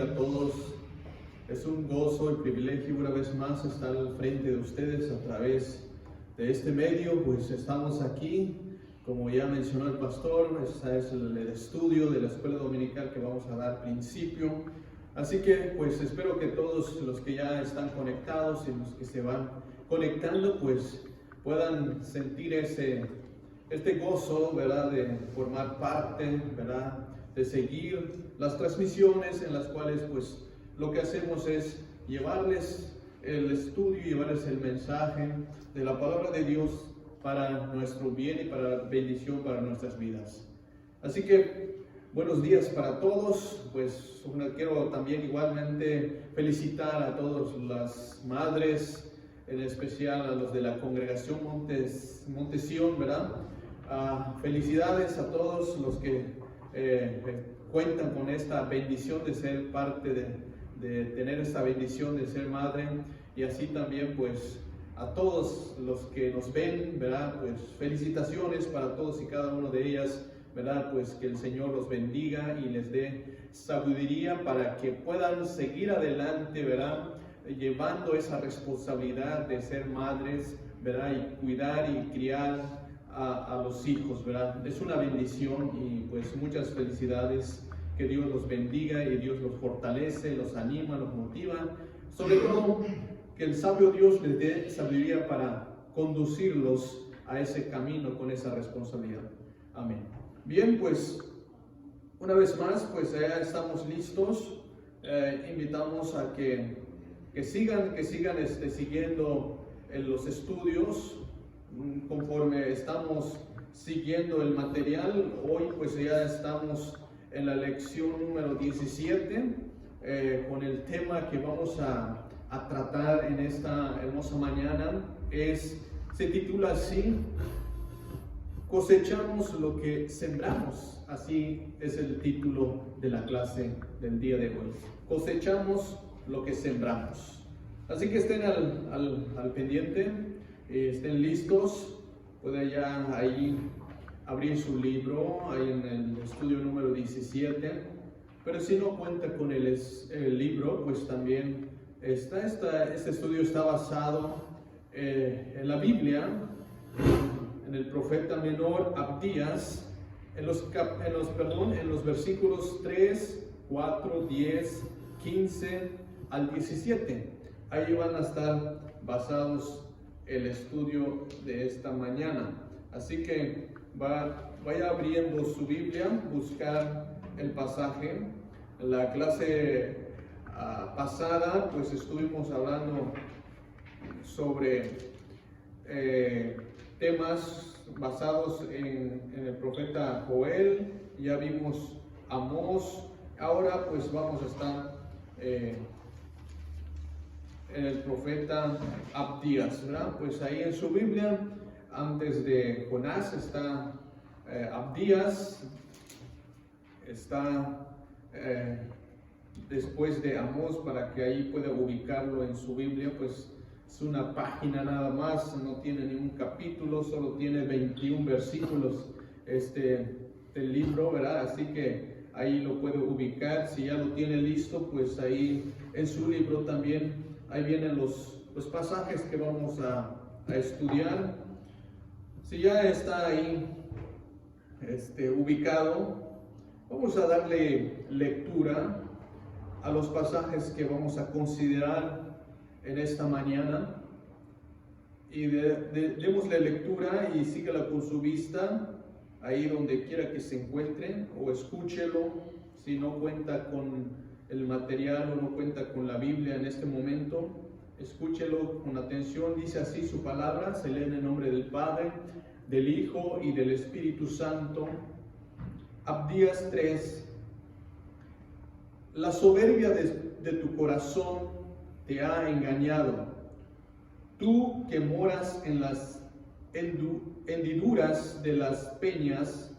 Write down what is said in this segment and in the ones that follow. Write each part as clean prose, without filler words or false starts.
a todos. Es un gozo y privilegio una vez más estar al frente de ustedes a través de este medio. Pues estamos aquí, como ya mencionó el pastor, este es el estudio de la escuela dominical que vamos a dar principio. Así que pues espero que todos los que ya están conectados y los que se van conectando pues puedan sentir este gozo, ¿verdad?, de formar parte, ¿verdad?, de seguir las transmisiones en las cuales pues lo que hacemos es llevarles el estudio, llevarles el mensaje de la palabra de Dios para nuestro bien y para bendición para nuestras vidas. Así que buenos días para todos. Pues quiero también igualmente felicitar a todas las madres, en especial a los de la congregación Montesión, ¿verdad? Felicidades a todos los que cuentan con esta bendición de ser parte de tener esta bendición de ser madre, y así también pues a todos los que nos ven, ¿verdad? Pues felicitaciones para todos y cada uno de ellas, ¿verdad? Pues que el Señor los bendiga y les dé sabiduría para que puedan seguir adelante, ¿verdad?, llevando esa responsabilidad de ser madres, ¿verdad?, y cuidar y criar a los hijos, ¿verdad? Es una bendición y pues muchas felicidades. Que Dios los bendiga y Dios los fortalece, los anima, los motiva. Sobre todo, que el sabio Dios les dé sabiduría para conducirlos a ese camino con esa responsabilidad. Amén. Bien, pues una vez más, pues ya estamos listos. Invitamos a que sigan siguiendo los estudios conforme estamos siguiendo el material. Hoy pues ya estamos en la lección número 17 con el tema que vamos a tratar en esta hermosa mañana. Se titula así: cosechamos lo que sembramos. Así es el título de la clase del día de hoy. Cosechamos lo que sembramos. Así que estén al pendiente, estén listos. Pueden ya ahí abrir su libro, ahí en el estudio número 17. Pero si no cuenta con el libro, pues también este estudio está basado en la Biblia, en el profeta menor Abdías, en los versículos 3, 4, 10, 15 al 17. Ahí van a estar basados el estudio de esta mañana. Así que vaya abriendo su Biblia, buscar el pasaje. En la clase pasada pues estuvimos hablando sobre temas basados en el profeta Joel. Ya vimos Amós. Ahora pues vamos a estar en el profeta Abdías, ¿verdad? Pues ahí en su Biblia, antes de Jonás está Abdías, está después de Amós, para que ahí pueda ubicarlo en su Biblia. Pues es una página nada más, no tiene ningún capítulo, solo tiene 21 versículos del libro, ¿verdad? Así que ahí lo puede ubicar. Si ya lo tiene listo, pues ahí en su libro también ahí vienen los pasajes que vamos a estudiar. Si ya está ahí ubicado, vamos a darle lectura a los pasajes que vamos a considerar en esta mañana. Y démosle lectura y sígala con su vista, ahí donde quiera que se encuentre, o escúchelo si no cuenta con el material o no cuenta con la Biblia en este momento. Escúchelo con atención. Dice así su palabra, se lee en el nombre del Padre, del Hijo y del Espíritu Santo. Abdías 3. La soberbia de tu corazón te ha engañado. Tú que moras en las hendiduras de las peñas,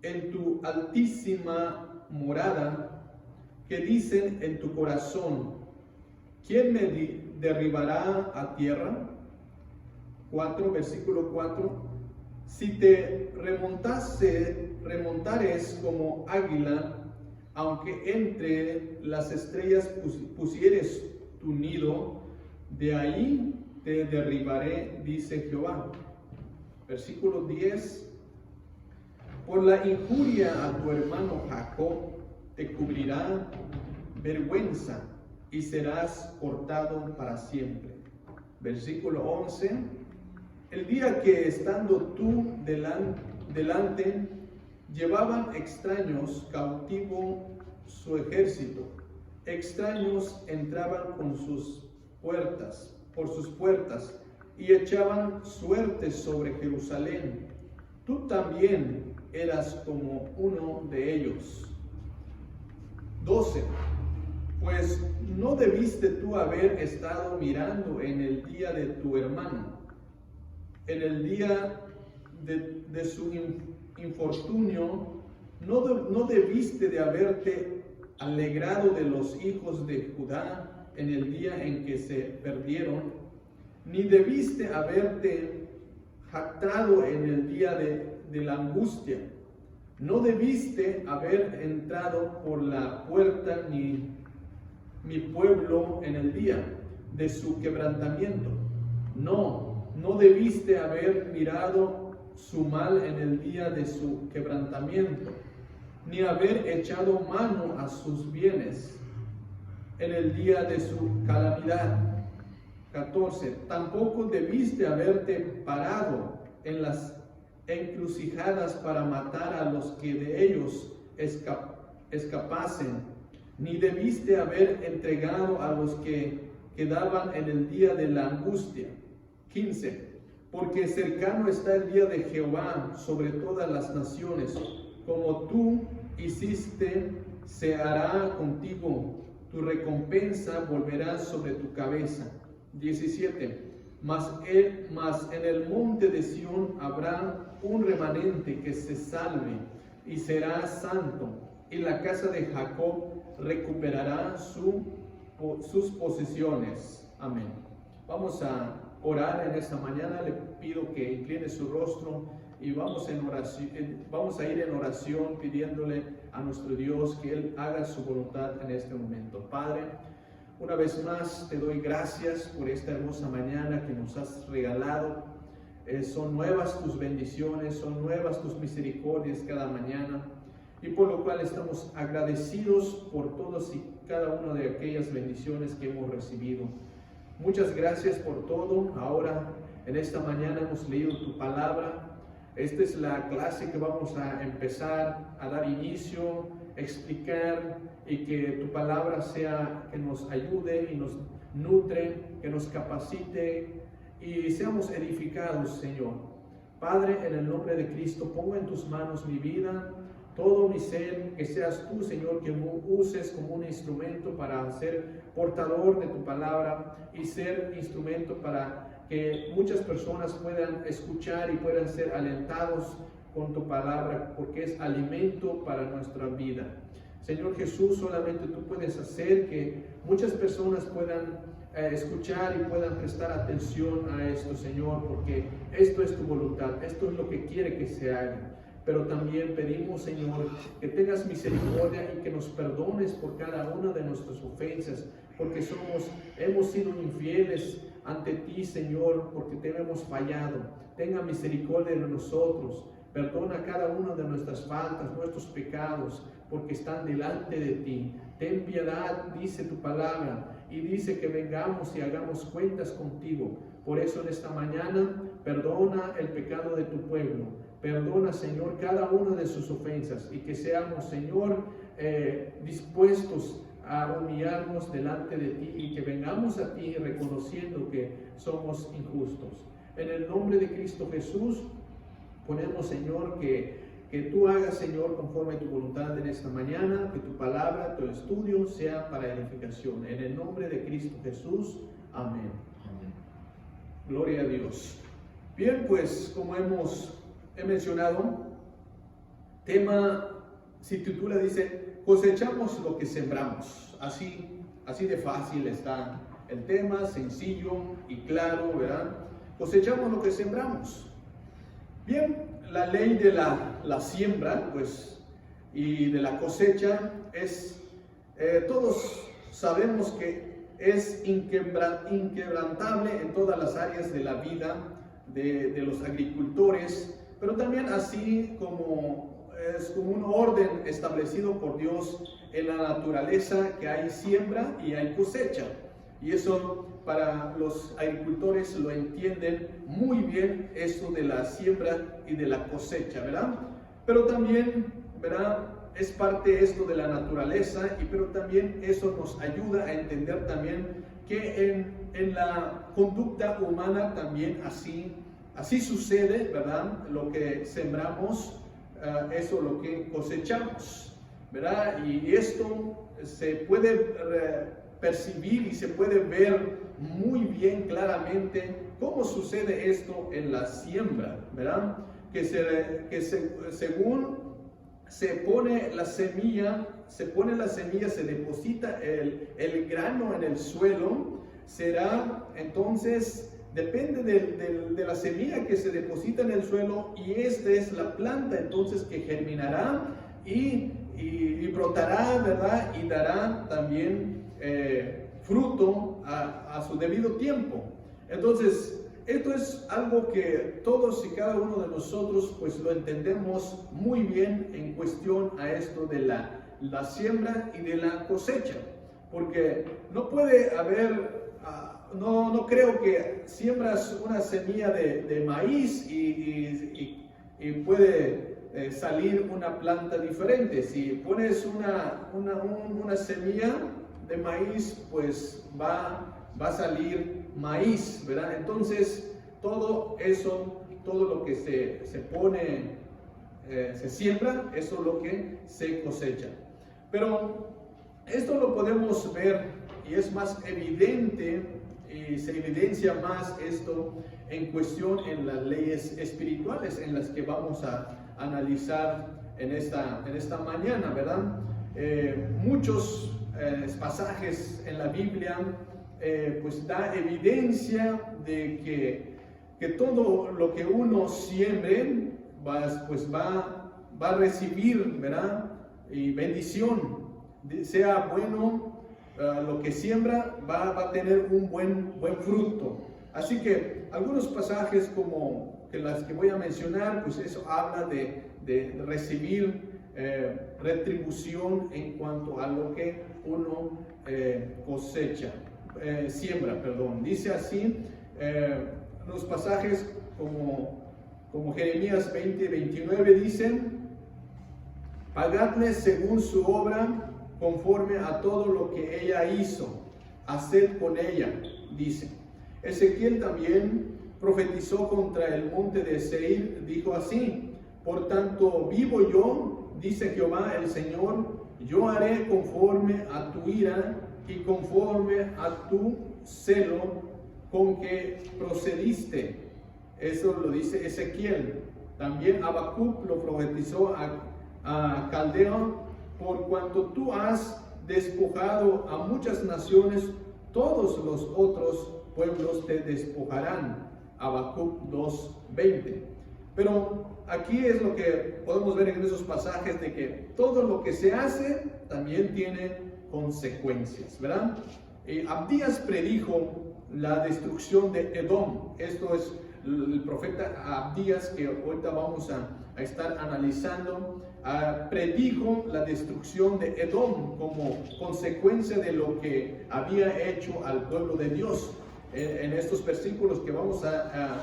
en tu altísima morada, que dicen en tu corazón: ¿quién me derribará a tierra? 4, versículo 4. Si te remontares como águila, aunque entre las estrellas pusieres tu nido, de ahí te derribaré, dice Jehová. Versículo 10. Por la injuria a tu hermano Jacob te cubrirá vergüenza y serás cortado para siempre. Versículo 11. El día que estando tú delante llevaban extraños cautivo su ejército, extraños entraban por sus puertas y echaban suerte sobre Jerusalén. Tú también eras como uno de ellos. 12. Pues no debiste tú haber estado mirando en el día de tu hermano, en el día de su infortunio, no debiste de haberte alegrado de los hijos de Judá en el día en que se perdieron, ni debiste haberte jactado en el día de la angustia. No debiste haber entrado por la puerta ni mi pueblo en el día de su quebrantamiento. No debiste haber mirado su mal en el día de su quebrantamiento, ni haber echado mano a sus bienes en el día de su calamidad. 14. Tampoco debiste haberte parado en las encrucijadas para matar a los que de ellos escapasen, ni debiste haber entregado a los que quedaban en el día de la angustia. 15. Porque cercano está el día de Jehová sobre todas las naciones, como tú hiciste, se hará contigo, tu recompensa volverá sobre tu cabeza. 17. Mas en el monte de Sión habrá un remanente que se salve y será santo, y la casa de Jacob recuperará sus posesiones. Amén. Vamos a orar en esta mañana. Le pido que incline su rostro y vamos a ir en oración pidiéndole a nuestro Dios que Él haga su voluntad en este momento. Padre, una vez más te doy gracias por esta hermosa mañana que nos has regalado. Son nuevas tus bendiciones, son nuevas tus misericordias cada mañana, y por lo cual estamos agradecidos por todas y cada una de aquellas bendiciones que hemos recibido. Muchas gracias por todo. Ahora en esta mañana hemos leído tu palabra. Esta es la clase que vamos a empezar a dar inicio, explicar, y que tu palabra sea que nos ayude y nos nutre, que nos capacite y seamos edificados, Señor. Padre, en el nombre de Cristo, pongo en tus manos mi vida, todo mi ser, que seas tú, Señor, que me uses como un instrumento para ser portador de tu palabra y ser instrumento para que muchas personas puedan escuchar y puedan ser alentados con tu palabra, porque es alimento para nuestra vida. Señor Jesús, solamente tú puedes hacer que muchas personas puedan escuchar y puedan prestar atención a esto, Señor, porque esto es tu voluntad, esto es lo que quiere que se haga. Pero también pedimos, Señor, que tengas misericordia y que nos perdones por cada una de nuestras ofensas, porque hemos sido infieles ante ti, Señor, porque te hemos fallado. Tenga misericordia de nosotros. Perdona cada una de nuestras faltas, nuestros pecados, porque están delante de ti. Ten piedad, dice tu palabra, y dice que vengamos y hagamos cuentas contigo. Por eso en esta mañana, perdona el pecado de tu pueblo. Perdona, Señor, cada una de sus ofensas, y que seamos, Señor, dispuestos a humillarnos delante de ti, y que vengamos a ti reconociendo que somos injustos. En el nombre de Cristo Jesús, ponemos, Señor, que tú hagas, Señor, conforme a tu voluntad en esta mañana, que tu palabra, tu estudio sea para edificación. En el nombre de Cristo Jesús, amén. Amén. Gloria a Dios. Bien, pues, como he mencionado, tema, se titula, dice, cosechamos lo que sembramos. Así de fácil está el tema, sencillo y claro, ¿verdad? Cosechamos lo que sembramos. Bien, la ley de la siembra, pues y de la cosecha todos sabemos que es inquebrantable en todas las áreas de la vida de los agricultores, pero también así como es como un orden establecido por Dios en la naturaleza, que hay siembra y hay cosecha. Y eso para los agricultores lo entienden muy bien, eso de la siembra y de la cosecha, ¿verdad? Pero también, ¿verdad? Es parte esto de la naturaleza, pero también eso nos ayuda a entender también que en la conducta humana también así sucede, ¿verdad? Lo que sembramos, eso lo que cosechamos, ¿verdad? Y esto se puede percibir y se puede ver muy bien claramente cómo sucede esto en la siembra, ¿verdad? Según se pone la semilla, se deposita el grano en el suelo, será entonces, depende de la semilla que se deposita en el suelo, y esta es la planta entonces que germinará y brotará, ¿verdad? Y dará también fruto a su debido tiempo. Entonces, esto es algo que todos y cada uno de nosotros pues lo entendemos muy bien en cuestión a esto de la siembra y de la cosecha, porque no puede haber, no creo que siembras una semilla de maíz y puede salir una planta diferente. Si pones una semilla de maíz, pues va a salir maíz, ¿verdad? Entonces, todo lo que se pone, se siembra, eso es lo que se cosecha. Pero esto lo podemos ver y es más evidente, y se evidencia más esto en cuestión en las leyes espirituales en las que vamos a analizar en esta mañana, ¿verdad? Muchos pasajes en la Biblia pues da evidencia de que todo lo que uno siembre pues va a recibir, ¿verdad? Y bendición, sea bueno lo que siembra, va a tener un buen fruto. Así que algunos pasajes como que las que voy a mencionar, pues eso habla de recibir retribución en cuanto a lo que uno siembra. Dice así los pasajes como Jeremías 20:29 dicen: pagadle según su obra, conforme a todo lo que ella hizo, haced con ella, dice. Ezequiel también profetizó contra el monte de Seir, dijo así: por tanto vivo yo, dice Jehová el Señor, yo haré conforme a tu ira y conforme a tu celo con que procediste. Eso lo dice Ezequiel. También Habacuc lo profetizó a Caldeo: por cuanto tú has despojado a muchas naciones, todos los otros pueblos te despojarán. Habacuc 2:20. Pero aquí es lo que podemos ver en esos pasajes, de que todo lo que se hace también tiene consecuencias, ¿verdad? Abdías predijo la destrucción de Edom. Esto es el profeta Abdías, que ahorita vamos a estar analizando. Predijo la destrucción de Edom como consecuencia de lo que había hecho al pueblo de Dios. En estos versículos que vamos a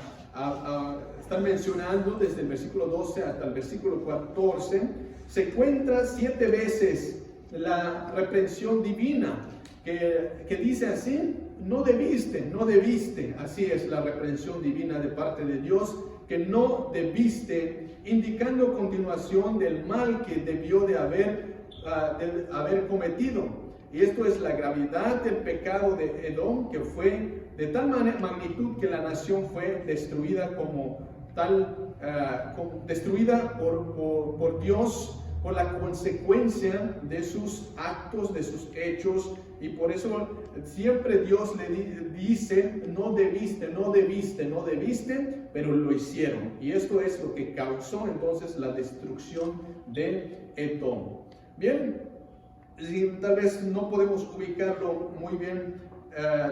estar mencionando, desde el versículo 12 hasta el versículo 14, se cuenta 7 veces la reprensión divina, que dice así: no debiste, así es la reprensión divina de parte de Dios, que no debiste, indicando continuación del mal que debió de haber cometido. Y esto es la gravedad del pecado de Edom, que fue de tal magnitud que la nación fue destruida destruida por Dios, por la consecuencia de sus actos, de sus hechos y por eso siempre Dios le dice, no debiste, no debiste, no debiste, pero lo hicieron. Y esto es lo que causó entonces la destrucción de Edom. Bien, tal vez no podemos ubicarlo muy bien.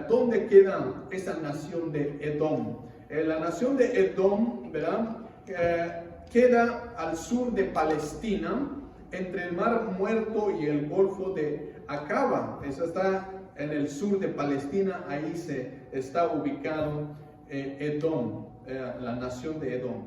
¿Dónde queda esa nación de Edom? La nación de Edom, ¿verdad? Queda al sur de Palestina, entre el Mar Muerto y el Golfo de Acaba. Eso está en el sur de Palestina, ahí se está ubicado Edom, la nación de Edom.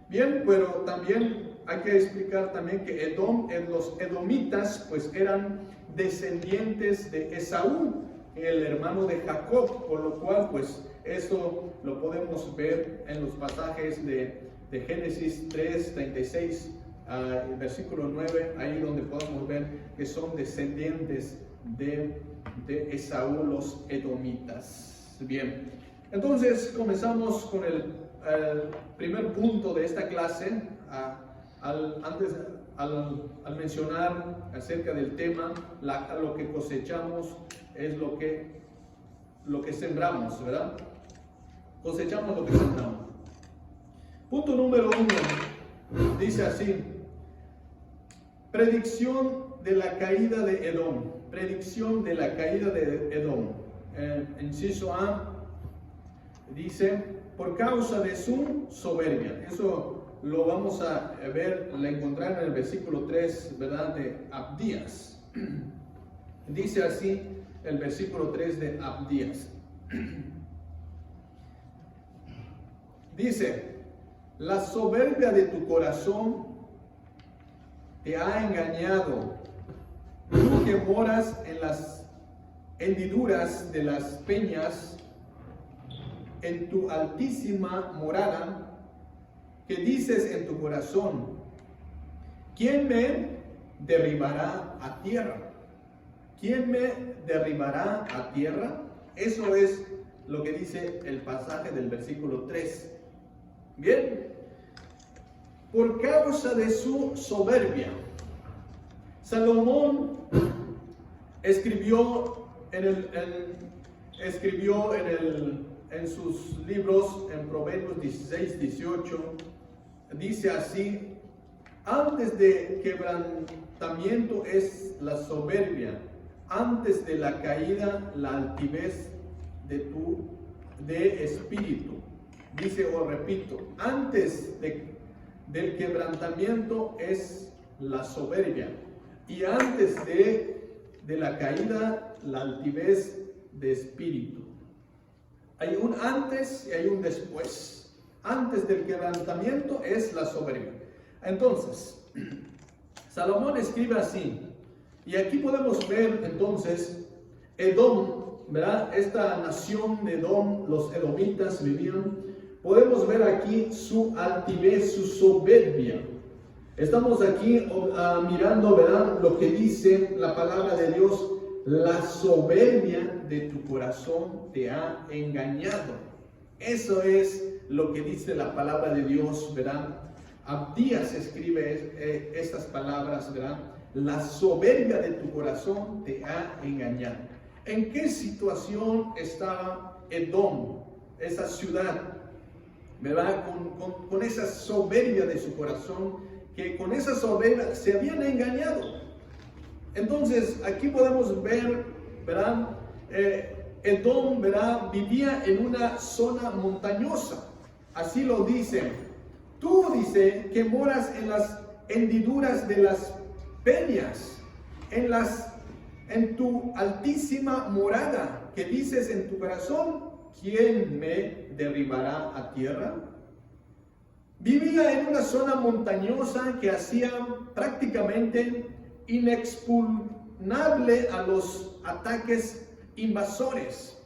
Bien, pero también hay que explicar también que Edom, los edomitas, pues eran descendientes de Esaú, el hermano de Jacob, por lo cual pues eso lo podemos ver en los pasajes de Génesis 3, 36, versículo 9, ahí donde podemos ver que son descendientes de Esaú, los edomitas. Bien, entonces comenzamos con el primer punto de esta clase. Al mencionar acerca del tema, lo que cosechamos es lo que sembramos, ¿verdad? Cosechamos lo que sembramos. Punto número 1, dice así: predicción de la caída de Edom. Predicción de la caída de Edom. Inciso A dice, por causa de su soberbia. Eso lo vamos a ver, la encontrar en el versículo 3, ¿verdad? De Abdías. Dice así el versículo 3 de Abdías. Dice, la soberbia de tu corazón te ha engañado, tú que moras en las hendiduras de las peñas, en tu altísima morada, que dices en tu corazón, ¿quién me derribará a tierra? ¿Quién me derribará a tierra? Eso es lo que dice el pasaje del versículo 3. Bien, por causa de su soberbia, Salomón escribió en sus libros, en Proverbios 16, 18, dice así: antes de quebrantamiento es la soberbia, antes de la caída la altivez de espíritu. Dice, repito, antes del quebrantamiento es la soberbia, y antes de la caída la altivez de espíritu. Hay un antes y hay un después. Antes del quebrantamiento es la soberbia. Entonces, Salomón escribe así, y aquí podemos ver entonces Edom, ¿verdad? Esta nación de Edom, los edomitas vivían. Podemos ver aquí su altivez, su soberbia. Estamos aquí mirando, ¿verdad?, lo que dice la palabra de Dios. La soberbia de tu corazón te ha engañado. Eso es lo que dice la palabra de Dios, ¿verdad? Abdías escribe estas palabras, ¿verdad? La soberbia de tu corazón te ha engañado. ¿En qué situación estaba Edom, esa ciudad, ¿verdad? Con esa soberbia de su corazón, que con esa soberbia se habían engañado. Entonces, aquí podemos ver, ¿verdad? Edom, ¿verdad?, vivía en una zona montañosa. Así lo dice. Tú, dice, que moras en las hendiduras de las peñas, en tu altísima morada, que dices en tu corazón, ¿quién me derribará a tierra? Vivía en una zona montañosa que hacía prácticamente inexpugnable a los ataques invasores,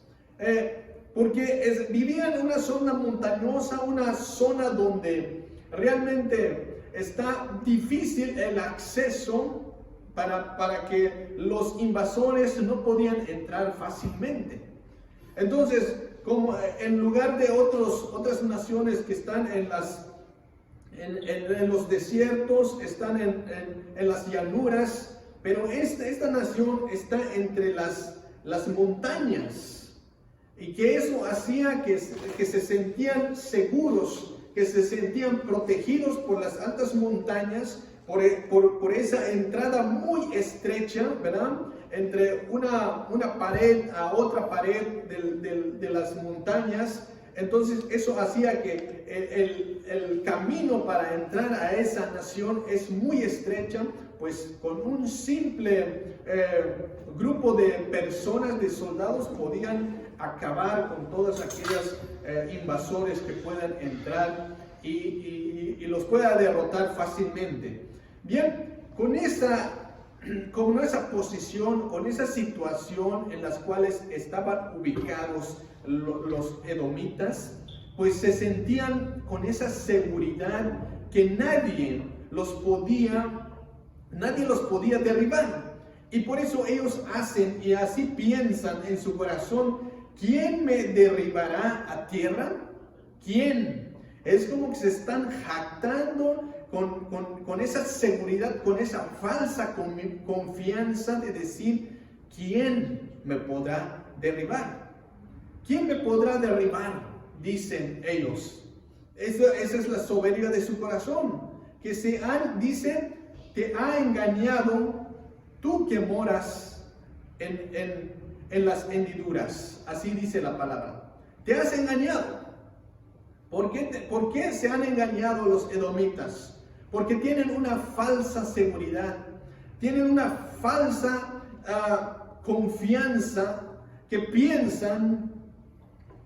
porque vivía en una zona montañosa, una zona donde realmente está difícil el acceso para que los invasores no podían entrar fácilmente. Entonces, como en lugar de otras naciones que están en los desiertos, están en las llanuras, pero esta nación está entre las las montañas, y que eso hacía que se sentían seguros, que se sentían protegidos por las altas montañas, por esa entrada muy estrecha, ¿verdad? Entre una pared a otra pared de las montañas. Entonces eso hacía que el camino para entrar a esa nación es muy estrecha, pues con un simple grupo de personas, de soldados, podían acabar con todas aquellas invasores que puedan entrar y los pueda derrotar fácilmente. Bien, con esa posición, con esa situación en las cuales estaban ubicados los edomitas, pues se sentían con esa seguridad que nadie los podía derribar. Y por eso ellos hacen y así piensan en su corazón: ¿quién me derribará a tierra? ¿Quién? Es como que se están jactando con esa seguridad, con esa falsa confianza de decir: ¿quién me podrá derribar? ¿Quién me podrá derribar? Dicen ellos. Esa es la soberbia de su corazón, que dice: te ha engañado tú que moras en las hendiduras. Así dice la palabra. Te has engañado. ¿Por qué se han engañado los edomitas? Porque tienen una falsa seguridad, tienen una falsa confianza, que piensan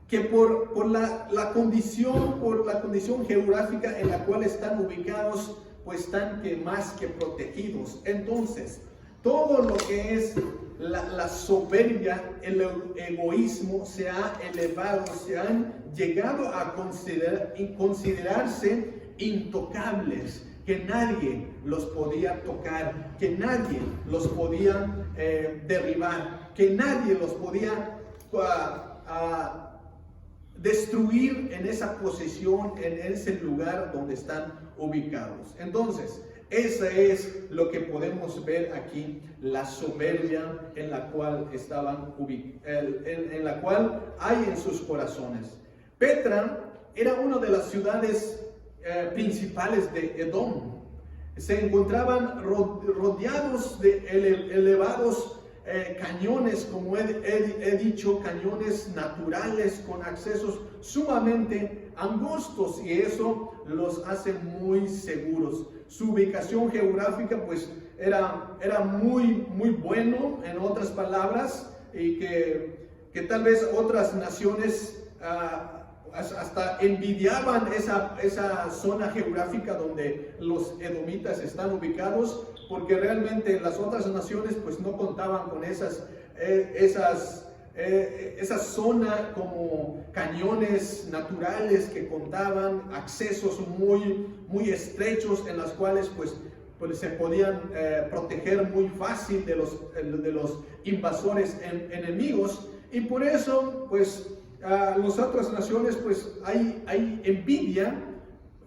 que por la condición geográfica en la cual están ubicados, pues están más que protegidos. Entonces, todo lo que es la soberbia, el egoísmo se ha elevado, se han llegado a considerarse intocables, que nadie los podía tocar, que nadie los podía derribar, que nadie los podía destruir en esa posición, en ese lugar donde están ubicados. Entonces, esa es lo que podemos ver aquí, la soberbia en la cual en la cual hay en sus corazones. Petra era una de las ciudades principales de Edom. Se encontraban rodeados de elevados cañones, como he dicho, cañones naturales con accesos sumamente angostos, y eso los hace muy seguros. Su ubicación geográfica pues era muy bueno, en otras palabras, y que tal vez otras naciones hasta envidiaban esa zona geográfica donde los edomitas están ubicados, porque realmente las otras naciones pues no contaban con esa zona como cañones naturales que contaban, accesos muy estrechos en las cuales pues se podían proteger muy fácil de los invasores enemigos. Y por eso pues las otras naciones pues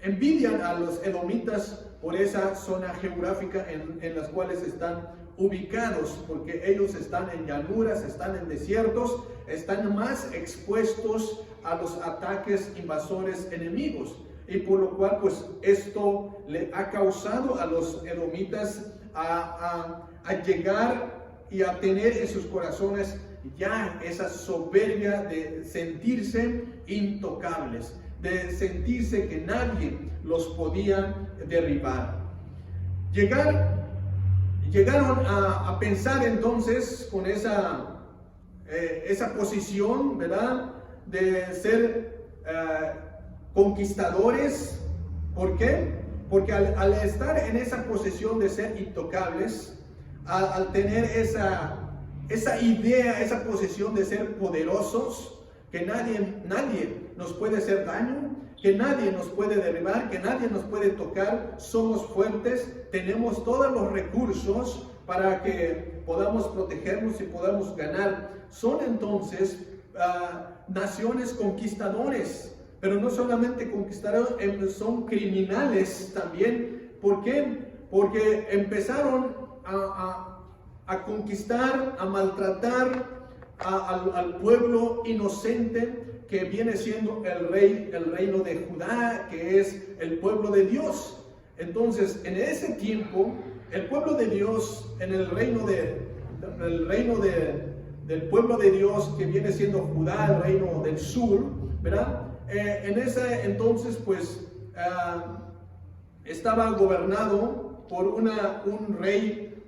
envidian a los edomitas por esa zona geográfica en las cuales están ubicados, porque ellos están en llanuras, están en desiertos, están más expuestos a los ataques invasores enemigos, y por lo cual pues esto le ha causado a los edomitas a llegar y a tener en sus corazones ya esa soberbia de sentirse intocables, de sentirse que nadie los podía derribar. Llegaron a pensar entonces con esa posición, ¿verdad?, de ser conquistadores. ¿Por qué? Porque al estar en esa posición de ser intocables, al tener esa idea, esa posición de ser poderosos, que nadie nos puede hacer daño, que nadie nos puede derribar, que nadie nos puede tocar, somos fuertes, tenemos todos los recursos para que podamos protegernos y podamos ganar. Son entonces naciones conquistadores, pero no solamente conquistadores, son criminales también. ¿Por qué? Porque empezaron a conquistar, a maltratar al pueblo inocente que viene siendo el reino de Judá, que es el pueblo de Dios. Entonces, en ese tiempo, el pueblo de Dios, en el reino del pueblo de Dios, que viene siendo Judá, el reino del sur, ¿verdad? En ese entonces, pues, estaba gobernado por un rey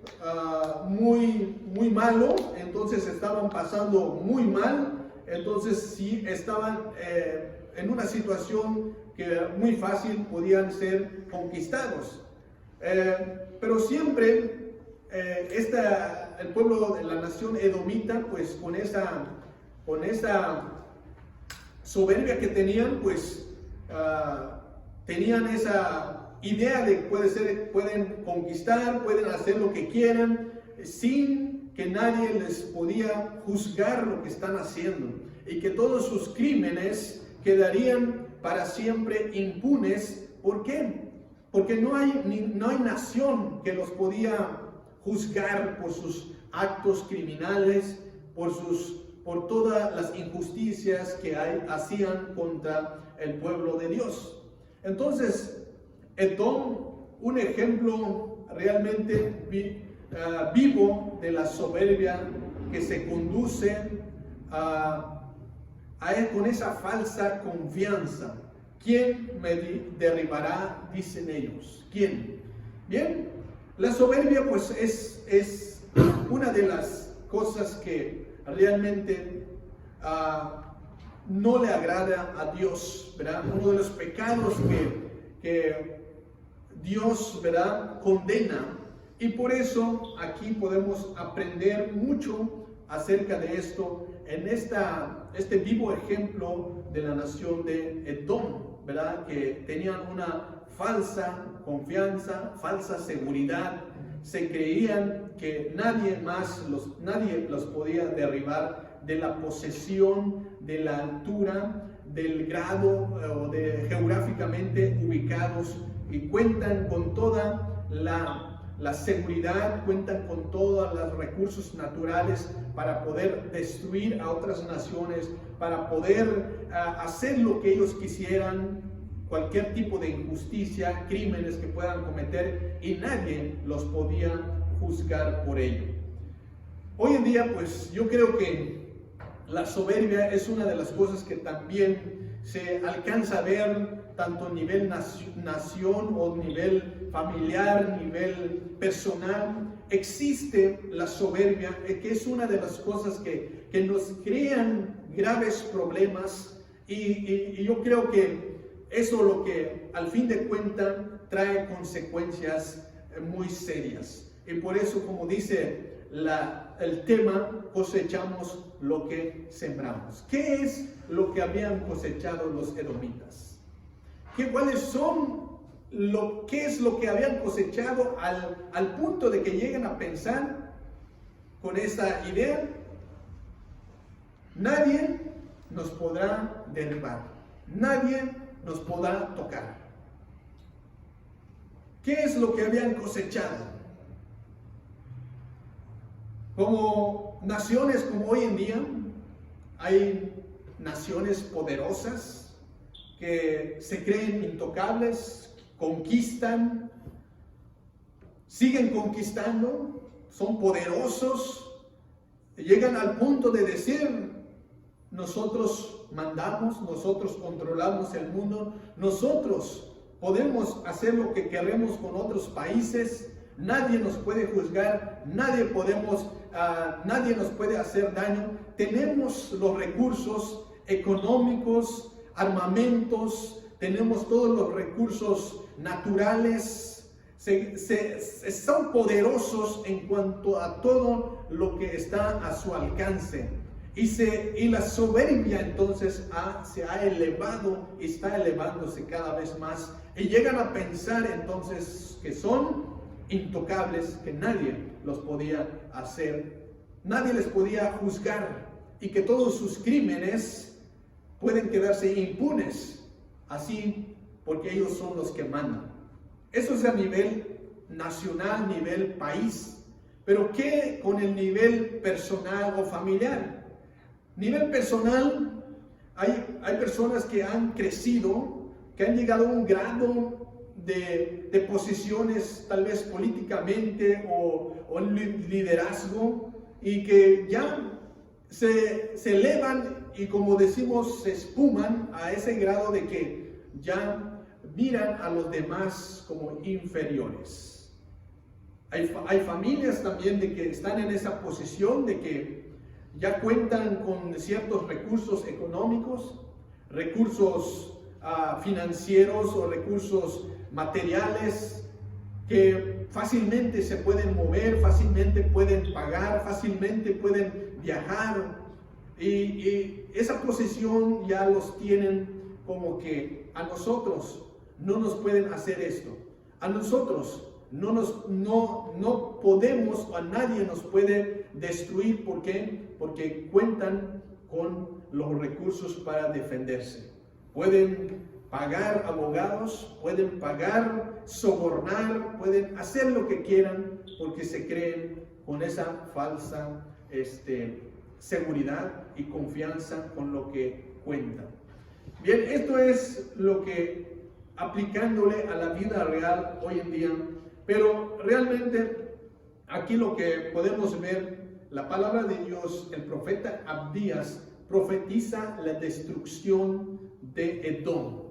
muy malo. Entonces estaban pasando muy mal. Entonces sí estaban en una situación que muy fácil podían ser conquistados. Pero siempre el pueblo de la nación edomita, pues con esa soberbia que tenían, pues tenían esa idea de pueden conquistar, pueden hacer lo que quieran, sin que nadie les podía juzgar lo que están haciendo, y que todos sus crímenes quedarían para siempre impunes. ¿Por qué? Porque no hay nación que los podía juzgar por sus actos criminales, por todas las injusticias que hacían contra el pueblo de Dios. Entonces, Edom, un ejemplo realmente vivo de la soberbia que se conduce con esa falsa confianza. ¿Quién me derribará? Dicen ellos. ¿Quién? Bien, la soberbia pues es una de las cosas que realmente no le agrada a Dios, ¿verdad? Uno de los pecados que Dios, ¿verdad?, condena. Y por eso aquí podemos aprender mucho acerca de esto en este vivo ejemplo de la nación de Edom, ¿verdad?, que tenían una falsa confianza, falsa seguridad. Se creían que nadie los podía derribar de la posesión, de la altura, del grado geográficamente ubicados, y cuentan con toda la seguridad, cuentan con todos los recursos naturales para poder destruir a otras naciones, para poder hacer lo que ellos quisieran, cualquier tipo de injusticia, crímenes que puedan cometer, y nadie los podía juzgar por ello. Hoy en día, pues yo creo que la soberbia es una de las cosas que también se alcanza a ver tanto a nivel nación o nivel familiar, nivel personal. Existe la soberbia, que es una de las cosas que nos crean graves problemas, y yo creo que eso lo que al fin de cuentas trae consecuencias muy serias. Y por eso, como dice el tema, cosechamos lo que sembramos. ¿Qué es lo que habían cosechado los edomitas? ¿Qué es lo que habían cosechado al punto de que lleguen a pensar con esa idea? Nadie nos podrá derribar, nadie nos podrá tocar. ¿Qué es lo que habían cosechado? Como naciones como hoy en día, hay naciones poderosas que se creen intocables, conquistan, siguen conquistando, son poderosos, llegan al punto de decir: nosotros mandamos, nosotros controlamos el mundo, nosotros podemos hacer lo que queremos con otros países, nadie nos puede juzgar, nadie nos puede hacer daño. Tenemos los recursos económicos, armamentos, tenemos todos los recursos naturales, son poderosos en cuanto a todo lo que está a su alcance. Y la soberbia entonces se ha elevado y está elevándose cada vez más, y llegan a pensar entonces que son intocables, que nadie los podía hacer, nadie les podía juzgar, y que todos sus crímenes pueden quedarse impunes, así porque ellos son los que mandan. Eso es a nivel nacional, nivel país. Pero ¿qué con el nivel personal o familiar? Nivel personal, hay personas que han crecido, que han llegado a un grado de posiciones tal vez políticamente o liderazgo, y que ya se elevan y, como decimos, se espuman a ese grado de que ya miran a los demás como inferiores. Hay familias también de que están en esa posición de que ya cuentan con ciertos recursos económicos, recursos financieros o recursos materiales que fácilmente se pueden mover, fácilmente pueden pagar, fácilmente pueden viajar, y esa posición ya los tienen como que a nosotros no nos pueden hacer esto, a nosotros no podemos, a nadie nos puede destruir. ¿Por qué? Porque cuentan con los recursos para defenderse. Pueden pagar abogados, pueden pagar, sobornar, pueden hacer lo que quieran porque se creen con esa falsa seguridad y confianza con lo que cuentan. Bien, esto es lo que aplicándole a la vida real hoy en día, pero realmente aquí lo que podemos ver, la palabra de Dios, el profeta Abdías profetiza la destrucción de Edom.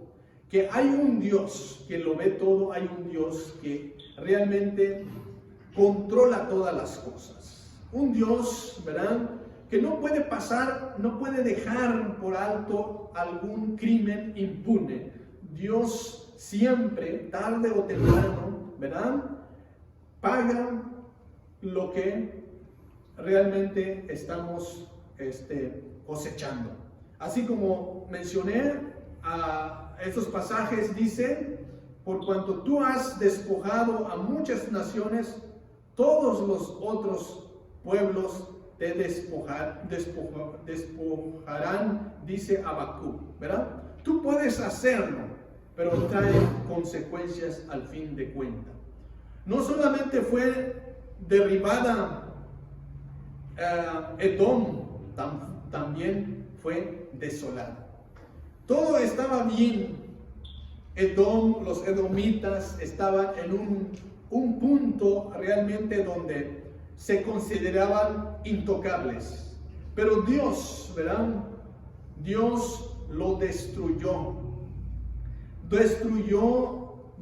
Que hay un Dios que lo ve todo, hay un Dios que realmente controla todas las cosas. Un Dios, ¿verdad?, que no puede pasar, no puede dejar por alto algún crimen impune. Dios siempre, tarde o temprano, ¿verdad?, paga lo que realmente estamos cosechando. Así como mencioné, estos pasajes dicen: por cuanto tú has despojado a muchas naciones, todos los otros pueblos te despojarán, dice Habacuc, ¿verdad? Tú puedes hacerlo, pero trae consecuencias al fin de cuentas. No solamente fue derribada Edom, también fue desolada. Todo estaba bien. Edom, los edomitas estaban en un punto realmente donde se consideraban intocables. Pero Dios, ¿verdad?, Dios lo destruyó.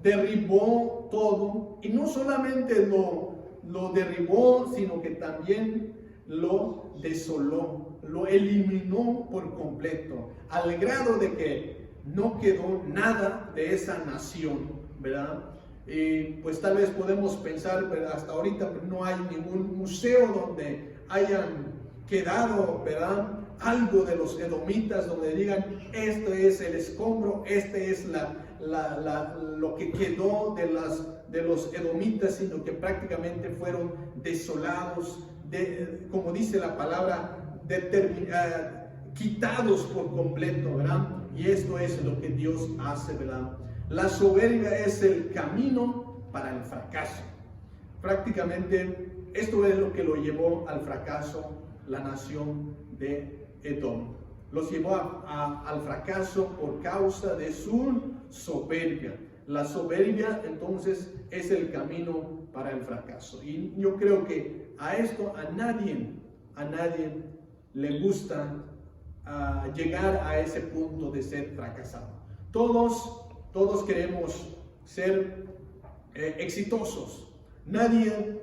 Derribó todo, y no solamente lo derribó, sino que también lo desoló, lo eliminó por completo, al grado de que no quedó nada de esa nación, ¿verdad? Y pues tal vez podemos pensar, pero hasta ahorita no hay ningún museo donde hayan quedado, ¿verdad?, algo de los edomitas, donde digan: este es el escombro, este es lo que quedó de los edomitas, sino que prácticamente fueron desolados, como dice la palabra, quitados por completo, ¿verdad? Y esto es lo que Dios hace, ¿verdad? La soberbia es el camino para el fracaso. Prácticamente esto es lo que lo llevó al fracaso la nación de Edom. Los llevó al fracaso por causa de su soberbia. La soberbia entonces es el camino para el fracaso. Y yo creo que a esto a nadie le gusta llegar a ese punto de ser fracasado. Todos queremos ser exitosos. Nadie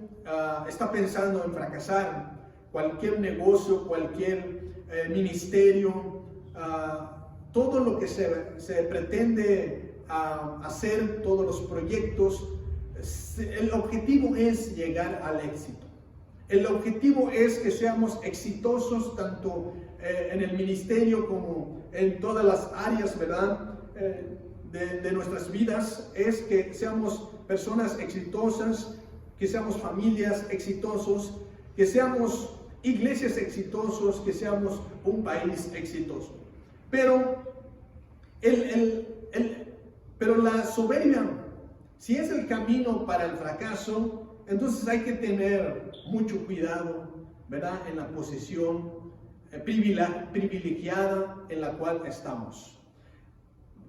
está pensando en fracasar. Cualquier negocio, cualquier ministerio, todo lo que se pretende hacer, todos los proyectos, el objetivo es llegar al éxito. El objetivo es que seamos exitosos tanto en el ministerio como en todas las áreas, ¿verdad?, de nuestras vidas. Es que seamos personas exitosas, que seamos familias exitosos, que seamos iglesias exitosos, que seamos un país exitoso. Pero la soberbia, si es el camino para el fracaso, entonces hay que tener mucho cuidado, ¿verdad?, en la posición privilegiada en la cual estamos.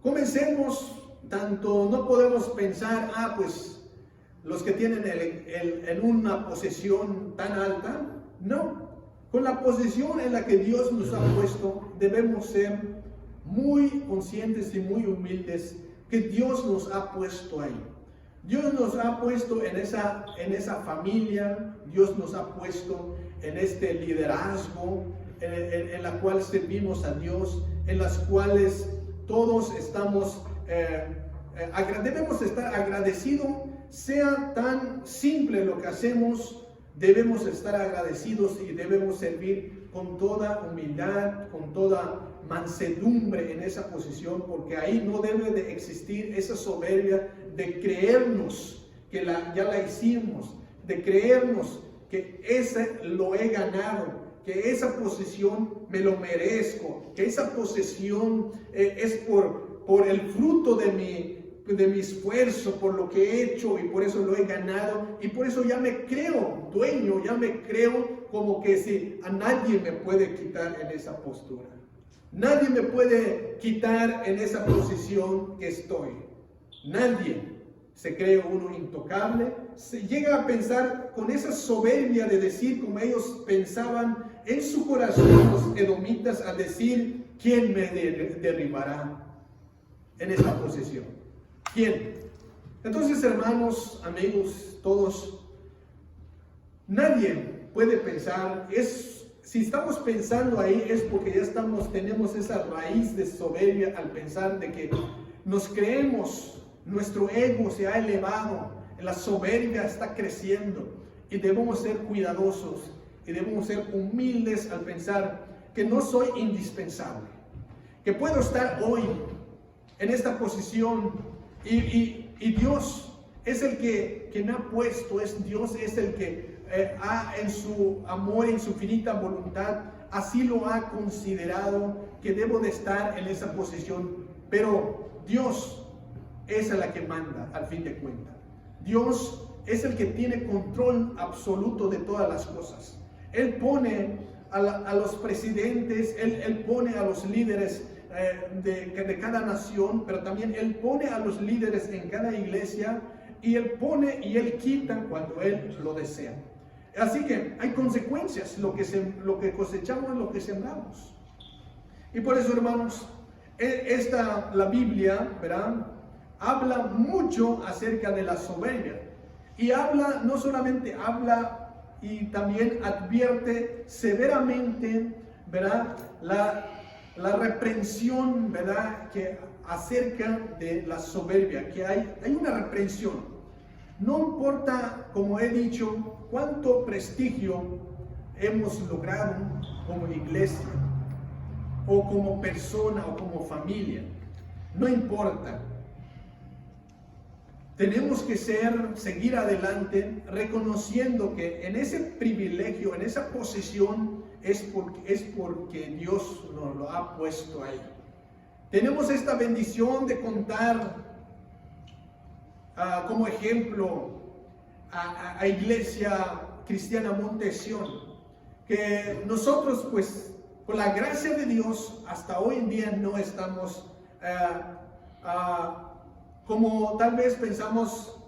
Comencemos, no podemos pensar, pues los que tienen en una posesión tan alta, no. Con la posición en la que Dios nos ha puesto, debemos ser muy conscientes y muy humildes que Dios nos ha puesto ahí. Dios nos ha puesto en esa familia, Dios nos ha puesto en este liderazgo en la cual servimos a Dios, en las cuales todos estamos, debemos estar agradecidos, sea tan simple lo que hacemos, debemos estar agradecidos y debemos servir con toda humildad, con toda mansedumbre en esa posición, porque ahí no debe de existir esa soberbia de creernos que ya la hicimos, de creernos que ese lo he ganado, que esa posición me lo merezco, que esa posición es por el fruto de mi esfuerzo, por lo que he hecho y por eso lo he ganado, y por eso ya me creo dueño, ya me creo como que si a nadie me puede quitar en esa postura. Nadie me puede quitar en esa posición que estoy. Nadie. Se cree uno intocable. Se llega a pensar con esa soberbia de decir, como ellos pensaban en su corazón los edomitas, a decir, ¿quién me derribará en esta posición? ¿Quién? Entonces, hermanos, amigos, todos, nadie puede pensar, si estamos pensando ahí es porque ya tenemos esa raíz de soberbia al pensar de que nos creemos, nuestro ego se ha elevado, la soberbia está creciendo y debemos ser cuidadosos y debemos ser humildes al pensar que no soy indispensable, que puedo estar hoy en esta posición y Dios es el que me ha puesto, Dios es el que en su amor, en su infinita voluntad, así lo ha considerado que debo de estar en esa posición. Pero Dios es la que manda al fin de cuentas. Dios es el que tiene control absoluto de todas las cosas. Él pone a los presidentes, Él pone a los líderes de cada nación, pero también Él pone a los líderes en cada iglesia, y Él pone y Él quita cuando Él lo desea. Así que hay consecuencias, lo que cosechamos es lo que sembramos. Y por eso, hermanos, la Biblia, ¿verdad?, habla mucho acerca de la soberbia. Y no solamente habla, y también advierte severamente, ¿verdad?, la reprensión, ¿verdad?, que acerca de la soberbia, que hay una reprensión. No importa, como he dicho, cuánto prestigio hemos logrado como iglesia, o como persona, o como familia, no importa. Tenemos que seguir adelante reconociendo que en ese privilegio, en esa posición, es porque Dios nos lo ha puesto ahí. Tenemos esta bendición de contar como ejemplo a Iglesia Cristiana Monte Sión, que nosotros, pues, con la gracia de Dios, hasta hoy en día no estamos como tal vez pensamos,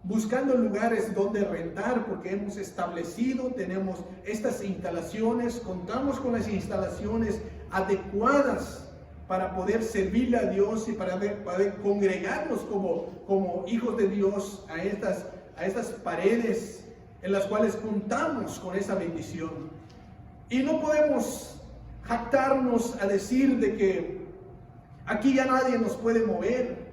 buscando lugares donde rentar, porque hemos establecido, tenemos estas instalaciones, contamos con las instalaciones adecuadas para poder servirle a Dios y para poder congregarnos como hijos de Dios a estas paredes en las cuales contamos con esa bendición. Y no podemos jactarnos a decir de que aquí ya nadie nos puede mover,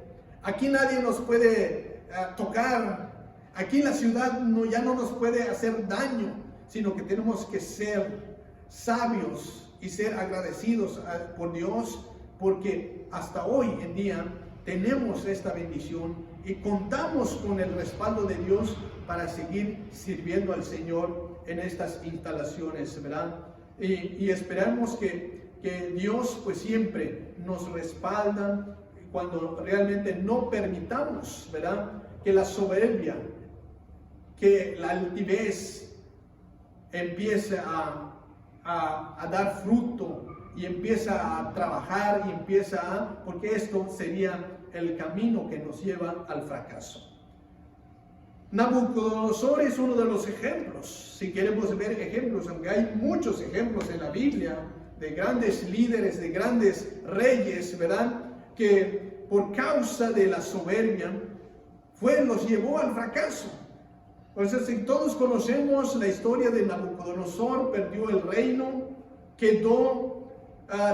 aquí nadie nos puede tocar, aquí en la ciudad ya no nos puede hacer daño, sino que tenemos que ser sabios y ser agradecidos por Dios, porque hasta hoy en día tenemos esta bendición y contamos con el respaldo de Dios para seguir sirviendo al Señor en estas instalaciones, ¿verdad? Y esperamos que Dios pues siempre nos respalda cuando realmente no permitamos, ¿verdad?, que la soberbia, que la altivez empiece a dar fruto y empieza a trabajar y porque esto sería el camino que nos lleva al fracaso. Nabucodonosor es uno de los ejemplos. Si queremos ver ejemplos, aunque hay muchos ejemplos en la Biblia de grandes líderes, de grandes reyes, ¿verdad? Que por causa de la soberbia los llevó al fracaso. Entonces, si todos conocemos la historia de Nabucodonosor, perdió el reino, quedó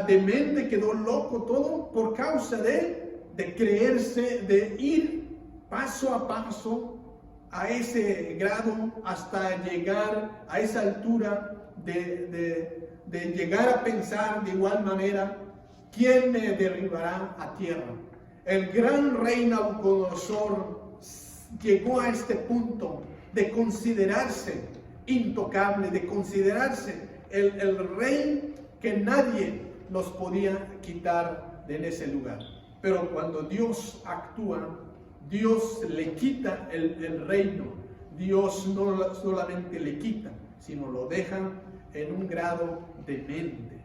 demente, quedó loco, todo por causa de creerse, de ir paso a paso a ese grado hasta llegar a esa altura de llegar a pensar de igual manera, ¿quién me derribará a tierra? El gran rey Nabucodonosor llegó a este punto de considerarse intocable, de considerarse el rey que nadie nos podía quitar de ese lugar. Pero cuando Dios actúa, Dios le quita el reino. Dios no solamente le quita, sino lo deja en un grado demente,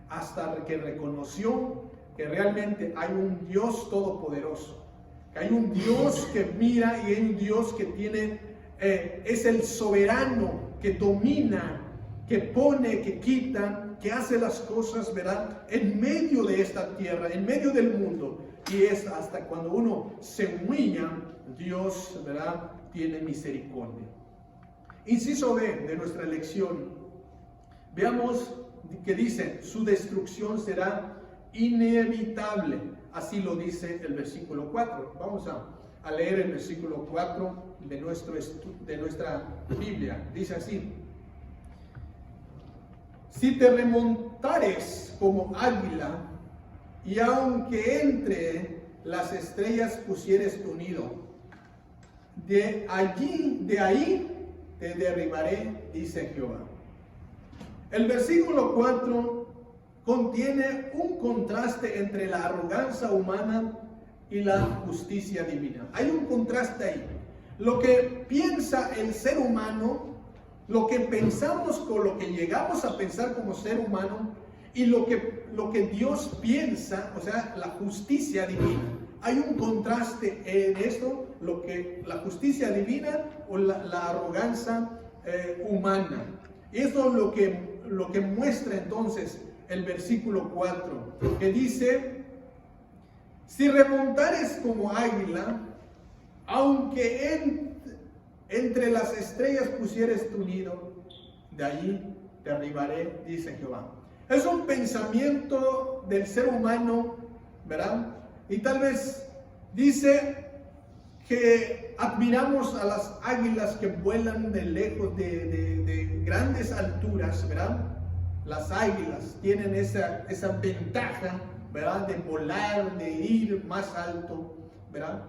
hasta que reconoció que realmente hay un Dios todopoderoso, que hay un Dios que mira y hay un Dios que tiene, es el soberano, que domina, que pone, que quita, que hace las cosas, ¿verdad? En medio de esta tierra, en medio del mundo. Y es hasta cuando uno se humilla, Dios, ¿verdad?, tiene misericordia. Inciso B de nuestra lección. Veamos que dice, su destrucción será inevitable. Así lo dice el versículo 4. Vamos a leer el versículo 4 de nuestra Biblia. Dice así: si te remontares como águila, y aunque entre las estrellas pusieres tu nido, de ahí te derribaré, dice Jehová. El versículo 4 contiene un contraste entre la arrogancia humana y la justicia divina. Hay un contraste ahí. Lo que piensa el ser humano, lo que pensamos con lo que llegamos a pensar como ser humano, y lo que Dios piensa, o sea, la justicia divina. Hay un contraste en esto, la justicia divina o la arrogancia humana. Y esto es lo que muestra entonces el versículo 4, que dice: si remontares como águila, aunque entre las estrellas pusieres tu nido, de allí te derribaré, dice Jehová. Es un pensamiento del ser humano, ¿verdad? Y tal vez dice que admiramos a las águilas que vuelan de lejos, de grandes alturas, ¿verdad? Las águilas tienen esa ventaja, ¿verdad?, de volar, de ir más alto, ¿verdad?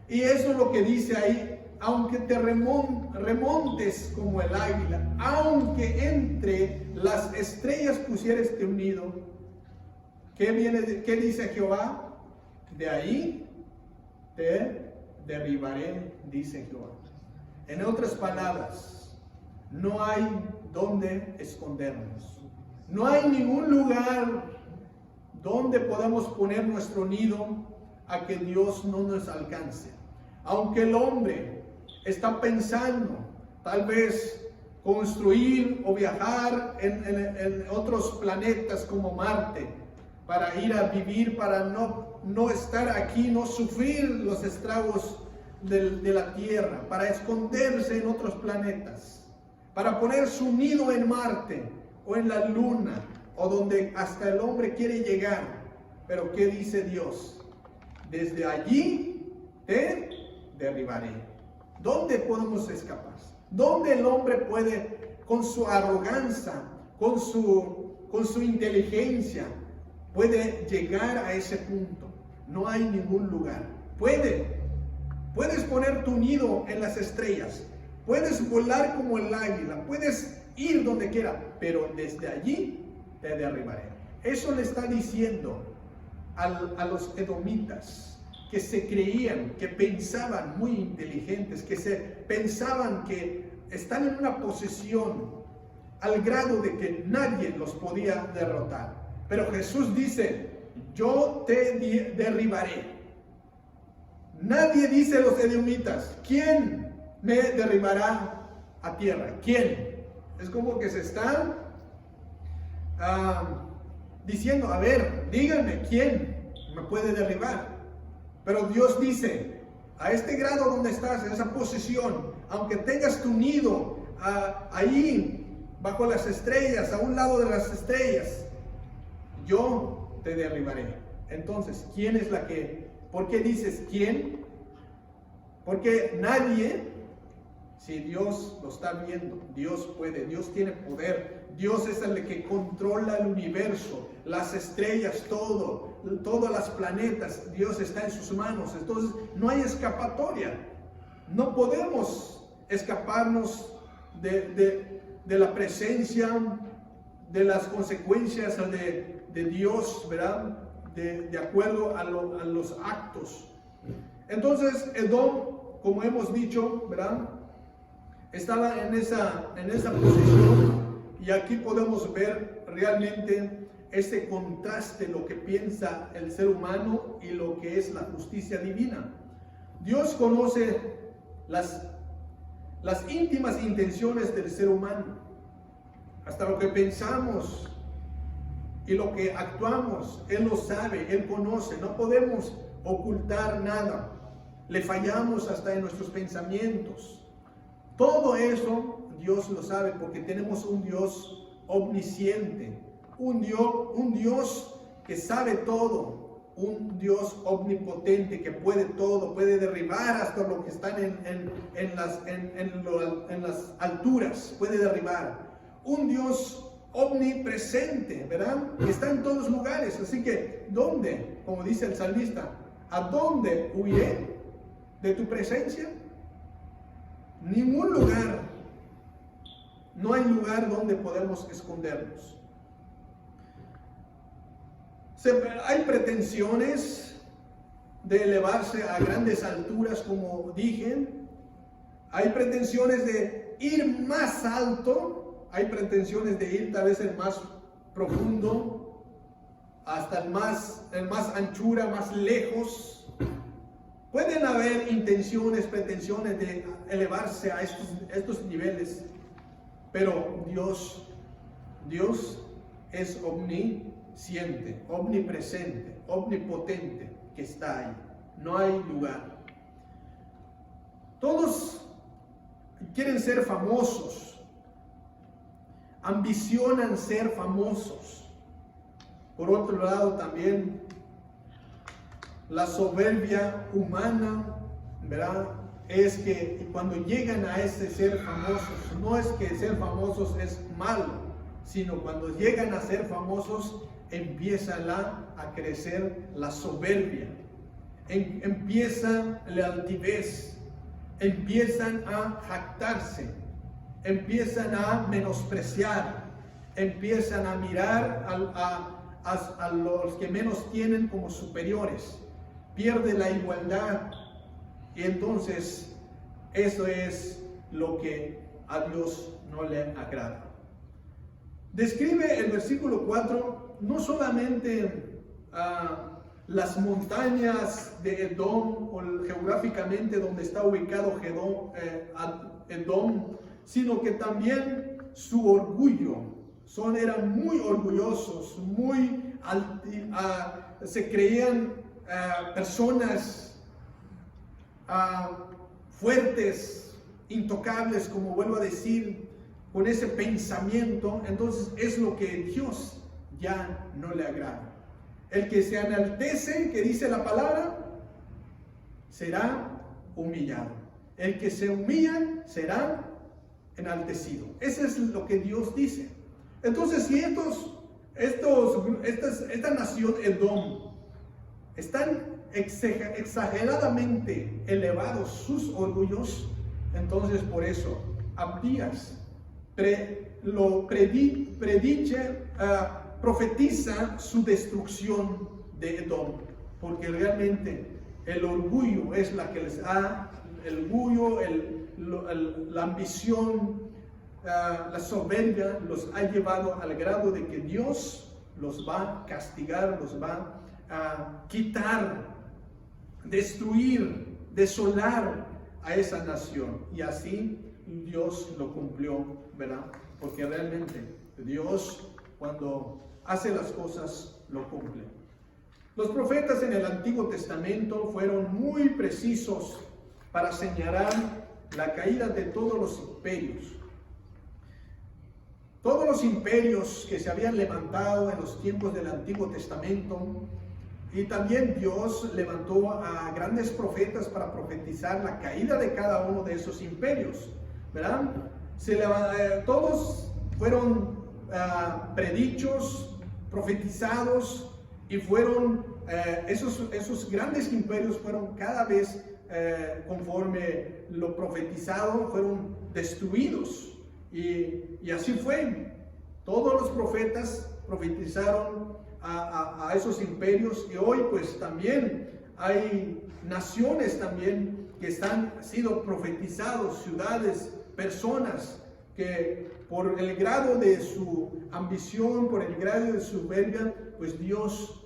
Y eso es lo que dice ahí: aunque te remontes como el águila, aunque entre las estrellas pusieres tu nido, ¿qué dice Jehová? De ahí te derribaré, dice Jehová. En otras palabras, no hay donde escondernos. No hay ningún lugar donde podamos poner nuestro nido a que Dios no nos alcance. Aunque el hombre está pensando tal vez construir o viajar en otros planetas como Marte para ir a vivir, para no estar aquí, no sufrir los estragos de la Tierra, para esconderse en otros planetas, para poner su nido en Marte o en la Luna, o donde hasta el hombre quiere llegar. Pero ¿qué dice Dios? Desde allí te derribaré. ¿Dónde podemos escapar? ¿Dónde el hombre puede, con su arrogancia, con su inteligencia, puede llegar a ese punto? No hay ningún lugar. Puedes poner tu nido en las estrellas, puedes volar como el águila, puedes ir donde quiera, pero desde allí te derribaré. Eso le está diciendo a los edomitas, que se creían, que pensaban muy inteligentes, pensaban que están en una posición al grado de que nadie los podía derrotar. Pero Jesús dice, yo te derribaré. Nadie dice los edomitas, ¿quién me derribará a tierra? ¿Quién? Es como que se están diciendo, a ver, díganme, ¿quién me puede derribar? Pero Dios dice, a este grado donde estás, en esa posición, aunque tengas tu nido ahí bajo las estrellas, a un lado de las estrellas, yo te derribaré. Entonces, ¿quién es la que? ¿Por qué dices quién? Porque nadie, si Dios lo está viendo, Dios puede, Dios tiene poder, Dios es el que controla el universo, las estrellas, todas las planetas, Dios está en sus manos. Entonces, no hay escapatoria. No podemos escaparnos de la presencia, de las consecuencias de Dios, ¿verdad? De acuerdo a los actos. Entonces, Edom, como hemos dicho, ¿verdad? Estaba en esa posición, y aquí podemos ver realmente ese contraste, lo que piensa el ser humano y lo que es la justicia divina. Dios conoce las íntimas intenciones del ser humano, hasta lo que pensamos y lo que actuamos. Él lo sabe, Él conoce, no podemos ocultar nada. Le fallamos hasta en nuestros pensamientos. Todo eso Dios lo sabe, porque tenemos un Dios omnisciente, un Dios que sabe todo, un Dios omnipotente que puede todo, puede derribar hasta lo que están en las alturas, puede derribar. Un Dios omnipresente, ¿verdad? Que está en todos lugares. Así que, ¿dónde? Como dice el salmista, ¿a dónde huiré de tu presencia? Ningún lugar. No hay lugar donde podemos escondernos. Hay pretensiones de elevarse a grandes alturas, como dije. Hay pretensiones de ir más alto. Hay pretensiones de ir tal vez el más profundo, hasta el más anchura, más lejos. Pueden haber intenciones, pretensiones de elevarse a estos niveles, pero Dios es omnisciente, omnipresente, omnipotente, que está ahí. No hay lugar. Todos quieren ser famosos, ambicionan ser famosos. Por otro lado, también la soberbia humana, ¿verdad? Es que cuando llegan a ese ser famosos, no es que ser famosos es malo, sino cuando llegan a ser famosos, empieza a crecer la soberbia, empieza la altivez, empiezan a jactarse, empiezan a menospreciar, empiezan a mirar a los que menos tienen como superiores, pierde la igualdad. Y entonces eso es lo que a Dios no le agrada. Describe el versículo 4 no solamente las montañas de Edom, o geográficamente donde está ubicado Edom, sino que también su orgullo. Eran muy orgullosos, se creían personas fuertes, intocables, como vuelvo a decir, con ese pensamiento. Entonces es lo que Dios ya no le agrada. El que se enaltece, que dice la palabra, será humillado. El que se humilla será enaltecido. Eso es lo que Dios dice. Entonces, si esta nación Edom están exageradamente elevados sus orgullos, entonces por eso Abdías profetiza su destrucción de Edom, porque realmente el orgullo es la que les ha, el orgullo, la ambición, la soberbia los ha llevado al grado de que Dios los va a castigar, los va a quitar, destruir, desolar a esa nación. Y así Dios lo cumplió, ¿verdad? Porque realmente Dios, cuando hace las cosas, lo cumple. Los profetas en el Antiguo Testamento fueron muy precisos para señalar la caída de todos los imperios. Todos los imperios que se habían levantado en los tiempos del Antiguo Testamento, y también Dios levantó a grandes profetas para profetizar la caída de cada uno de esos imperios, ¿verdad? Todos fueron predichos, profetizados, y fueron esos grandes imperios fueron cada vez conforme lo profetizado, fueron destruidos. Y así fue. Todos los profetas profetizaron a esos imperios, y hoy pues también hay naciones también que han sido profetizados, ciudades, personas que por el grado de su ambición, por el grado de su soberbia, pues Dios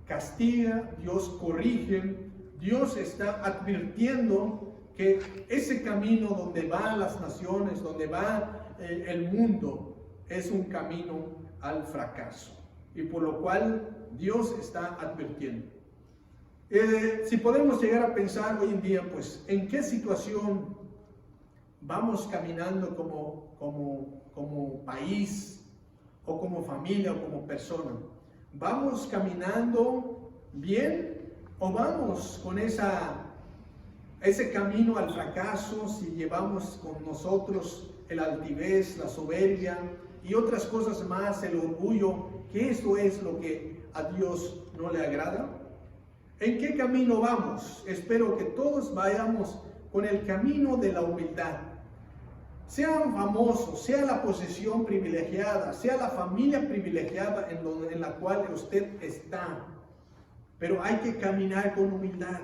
castiga, Dios corrige, Dios está advirtiendo que ese camino donde van las naciones, donde va el mundo, es un camino al fracaso, y por lo cual Dios está advirtiendo. Si podemos llegar a pensar hoy en día, pues, ¿en qué situación vamos caminando como país, o como familia, o como persona? ¿Vamos caminando bien, o vamos con ese camino al fracaso, si llevamos con nosotros el altivez, la soberbia y otras cosas más, el orgullo, que esto es lo que a Dios no le agrada? ¿En qué camino vamos? Espero que todos vayamos con el camino de la humildad. Sean famosos, sea la posición privilegiada, sea la familia privilegiada en la cual usted está, pero hay que caminar con humildad.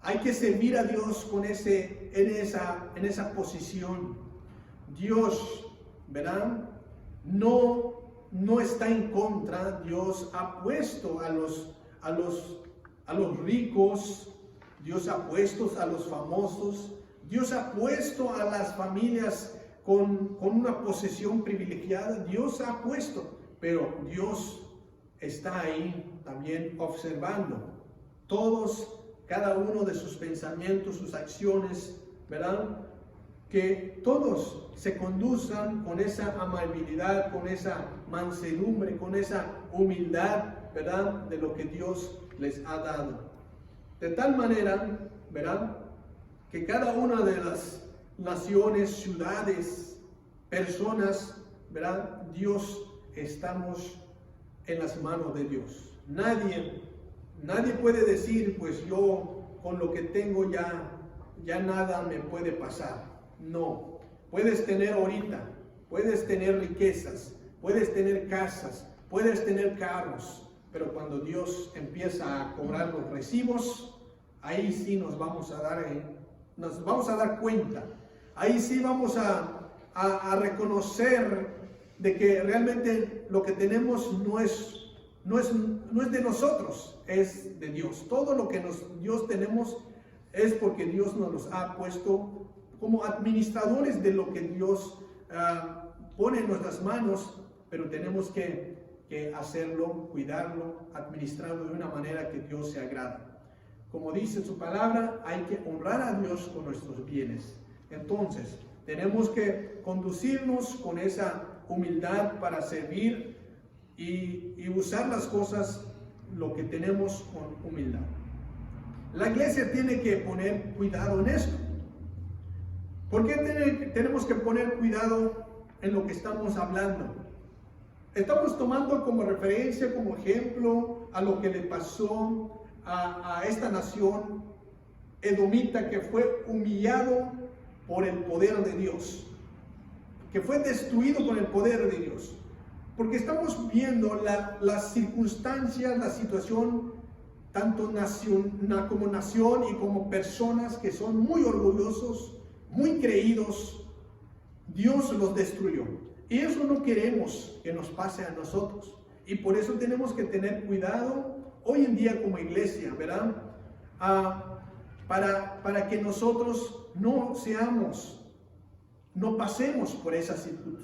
Hay que servir a Dios en esa posición. Dios, ¿verdad? No está en contra. Dios ha puesto a los ricos, Dios ha puesto a los famosos, Dios ha puesto a las familias con una posesión privilegiada. Dios ha puesto, pero Dios está ahí también observando cada uno de sus pensamientos, sus acciones, ¿verdad? Que todos se conduzcan con esa amabilidad, con esa mansedumbre, con esa humildad, ¿verdad? De lo que Dios les ha dado. De tal manera, ¿verdad?, que cada una de las naciones, ciudades, personas, ¿verdad?, estamos en las manos de Dios. Nadie puede decir, pues yo con lo que tengo ya nada me puede pasar. No, puedes tener ahorita, puedes tener riquezas, puedes tener casas, puedes tener carros, pero cuando Dios empieza a cobrar los recibos, ahí sí nos vamos a dar cuenta. Ahí sí vamos a reconocer de que realmente lo que tenemos no es de nosotros, es de Dios. Todo lo que Dios tenemos es porque Dios nos los ha puesto como administradores de lo que Dios pone en nuestras manos, pero tenemos que hacerlo, cuidarlo, administrarlo de una manera que Dios se agrada. Como dice su palabra, hay que honrar a Dios con nuestros bienes. Entonces, tenemos que conducirnos con esa humildad para servir y usar las cosas, lo que tenemos, con humildad. La iglesia tiene que poner cuidado en esto. ¿Por qué tenemos que poner cuidado en lo que estamos hablando? Estamos tomando como referencia, como ejemplo, a lo que le pasó a esta nación edomita, que fue humillado por el poder de Dios, que fue destruido por el poder de Dios. Porque estamos viendo las circunstancias, la situación, tanto como nación y como personas que son muy orgullosos, muy creídos, Dios los destruyó. Y eso no queremos que nos pase a nosotros. Y por eso tenemos que tener cuidado hoy en día como iglesia, ¿verdad? Para que nosotros no pasemos por esa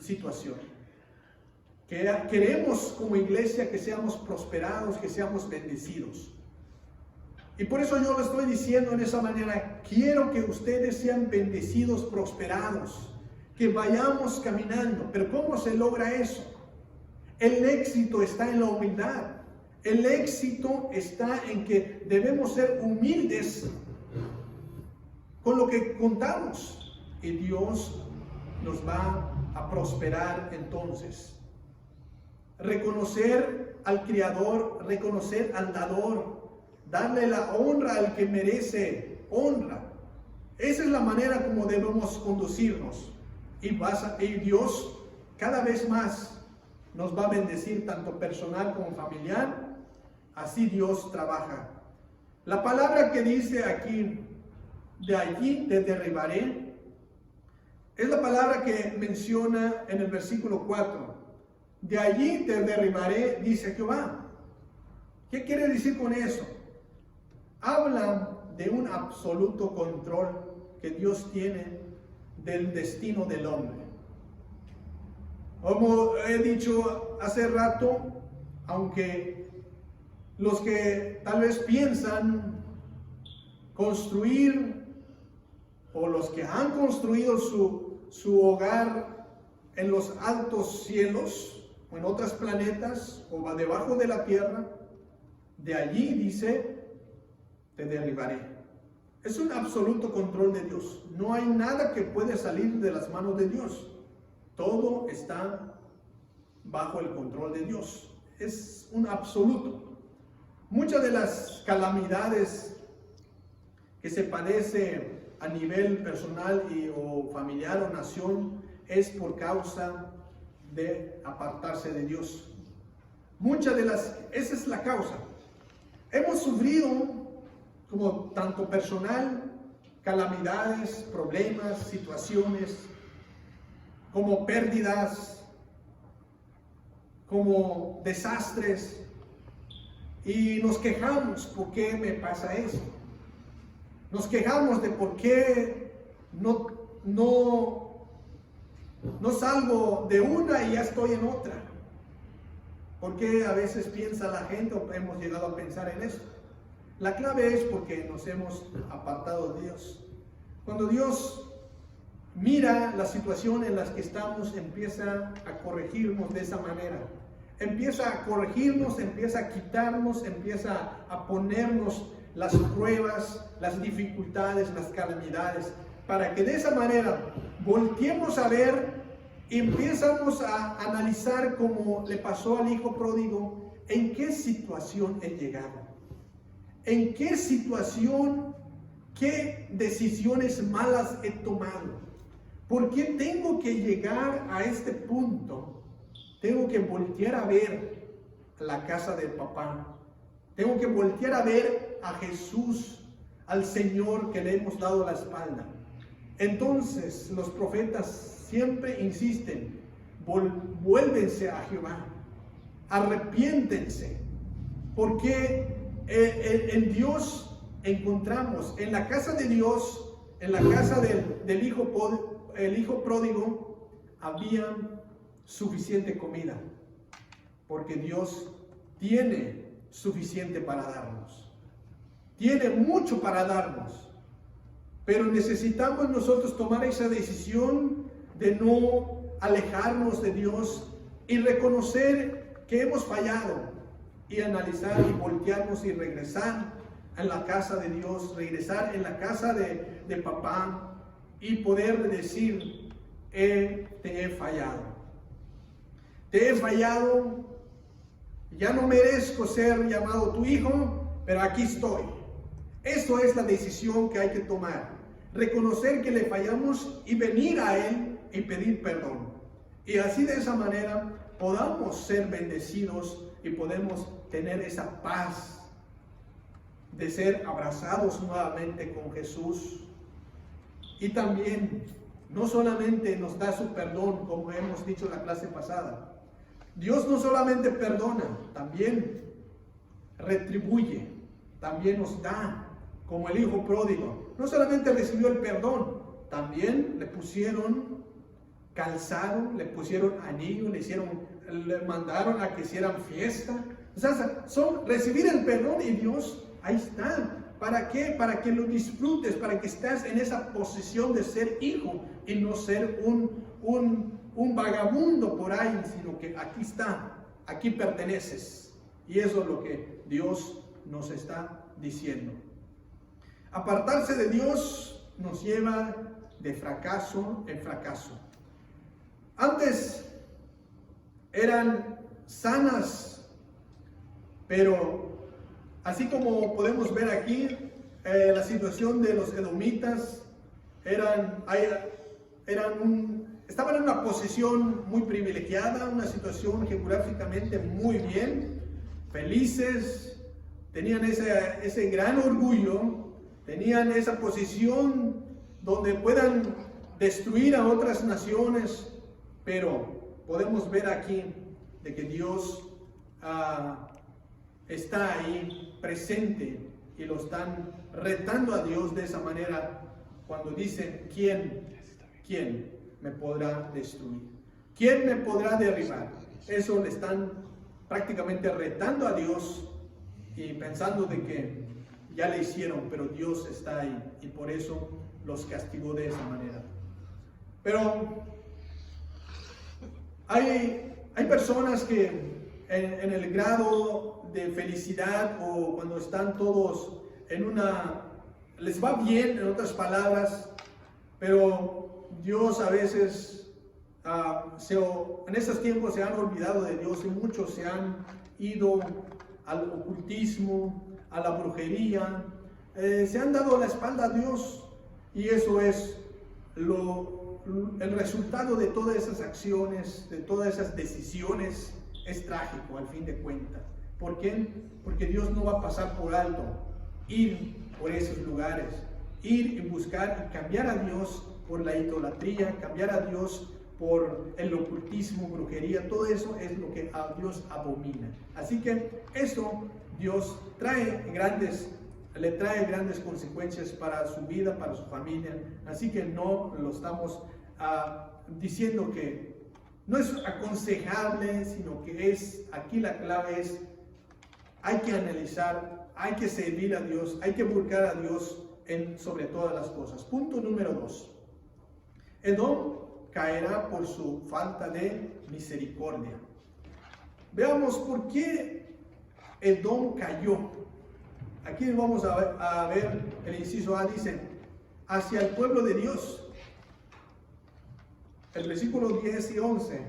situación. Queremos como iglesia que seamos prosperados, que seamos bendecidos. Y por eso yo lo estoy diciendo en esa manera. Quiero que ustedes sean bendecidos, prosperados, que vayamos caminando. Pero ¿cómo se logra eso? El éxito está en la humildad. El éxito está en que debemos ser humildes con lo que contamos. Y Dios nos va a prosperar entonces. Reconocer al Creador, reconocer al Dador, darle la honra al que merece honra. Esa es la manera como debemos conducirnos. Y Dios cada vez más nos va a bendecir, tanto personal como familiar. Así Dios trabaja. La palabra que dice aquí, de allí te derribaré, es la palabra que menciona en el versículo 4. De allí te derribaré, dice Jehová. ¿Qué quiere decir con eso? Habla de un absoluto control que Dios tiene del destino del hombre. Como he dicho hace rato, aunque los que tal vez piensan construir, o los que han construido su hogar en los altos cielos, o en otros planetas, o debajo de la tierra, de allí dice, te derribaré. Es un absoluto control de Dios. No hay nada que puede salir de las manos de Dios. Todo está bajo el control de Dios. Es un absoluto. Muchas de las calamidades que se padece a nivel personal o familiar o nación es por causa de apartarse de Dios. Esa es la causa. Hemos sufrido como tanto personal, calamidades, problemas, situaciones, como pérdidas, como desastres, y nos quejamos, ¿por qué me pasa eso? Nos quejamos de por qué no salgo de una y ya estoy en otra. ¿Por qué a veces piensa la gente o hemos llegado a pensar en eso? La clave es porque nos hemos apartado de Dios. Cuando Dios mira la situación en la que estamos, empieza a corregirnos de esa manera. Empieza a corregirnos, empieza a quitarnos, empieza a ponernos las pruebas, las dificultades, las calamidades, para que de esa manera volteemos a ver y empezamos a analizar, como le pasó al hijo pródigo, en qué situación he llegado, en qué situación, qué decisiones malas he tomado, por qué tengo que llegar a este punto. Tengo que voltear a ver la casa del papá. Tengo que voltear a ver a Jesús, al Señor que le hemos dado la espalda. Entonces los profetas siempre insisten, vuélvense a Jehová, arrepiéntense, porque en Dios encontramos, en la casa de Dios, en la casa del hijo pródigo, había suficiente comida, porque Dios tiene suficiente para darnos, tiene mucho para darnos, pero necesitamos nosotros tomar esa decisión de no alejarnos de Dios y reconocer que hemos fallado y analizar y voltearnos y regresar a la casa de Dios, regresar en la casa de papá y poder decir, te he fallado. Te he fallado, ya no merezco ser llamado tu hijo, pero aquí estoy. Eso es la decisión que hay que tomar. Reconocer que le fallamos y venir a Él y pedir perdón. Y así de esa manera podamos ser bendecidos y podemos tener esa paz de ser abrazados nuevamente con Jesús. Y también no solamente nos da su perdón, como hemos dicho en la clase pasada. Dios no solamente perdona, también retribuye, también nos da, como el hijo pródigo. No solamente recibió el perdón, también le pusieron calzado, le pusieron anillo, le mandaron a que hicieran fiesta. O sea, recibir el perdón y Dios, ahí está. ¿Para qué? Para que lo disfrutes, para que estés en esa posición de ser hijo y no ser un vagabundo por ahí, sino que aquí está, aquí perteneces. Y eso es lo que Dios nos está diciendo. Apartarse de Dios nos lleva de fracaso en fracaso. Antes eran sanas, pero así como podemos ver aquí, la situación de los edomitas estaban en una posición muy privilegiada, una situación geográficamente muy bien, felices, tenían ese gran orgullo, tenían esa posición donde puedan destruir a otras naciones, pero podemos ver aquí de que Dios está ahí presente y lo están retando a Dios de esa manera cuando dicen, ¿quién me podrá destruir? ¿Quién me podrá derribar? Eso le están prácticamente retando a Dios y pensando de que ya le hicieron, pero Dios está ahí y por eso los castigó de esa manera. Pero hay personas que en el grado de felicidad o cuando están todos les va bien, en otras palabras, pero Dios a veces en estos tiempos se han olvidado de Dios y muchos se han ido al ocultismo, a la brujería, se han dado la espalda a Dios y eso es el resultado de todas esas acciones, de todas esas decisiones. Es trágico al fin de cuentas. ¿Por qué? Porque Dios no va a pasar por alto ir por esos lugares, ir y buscar y cambiar a Dios por la idolatría, cambiar a Dios por el ocultismo, brujería, todo eso es lo que a Dios abomina. Así que eso Dios le trae grandes consecuencias para su vida, para su familia. Así que no lo estamos diciendo que no es aconsejable, sino que aquí la clave es, hay que analizar, hay que servir a Dios, hay que buscar a Dios sobre todas las cosas. Punto número 2. Edom caerá por su falta de misericordia. Veamos por qué Edom cayó. Aquí vamos a ver el inciso A, dice, hacia el pueblo de Dios. El versículo 10 y 11,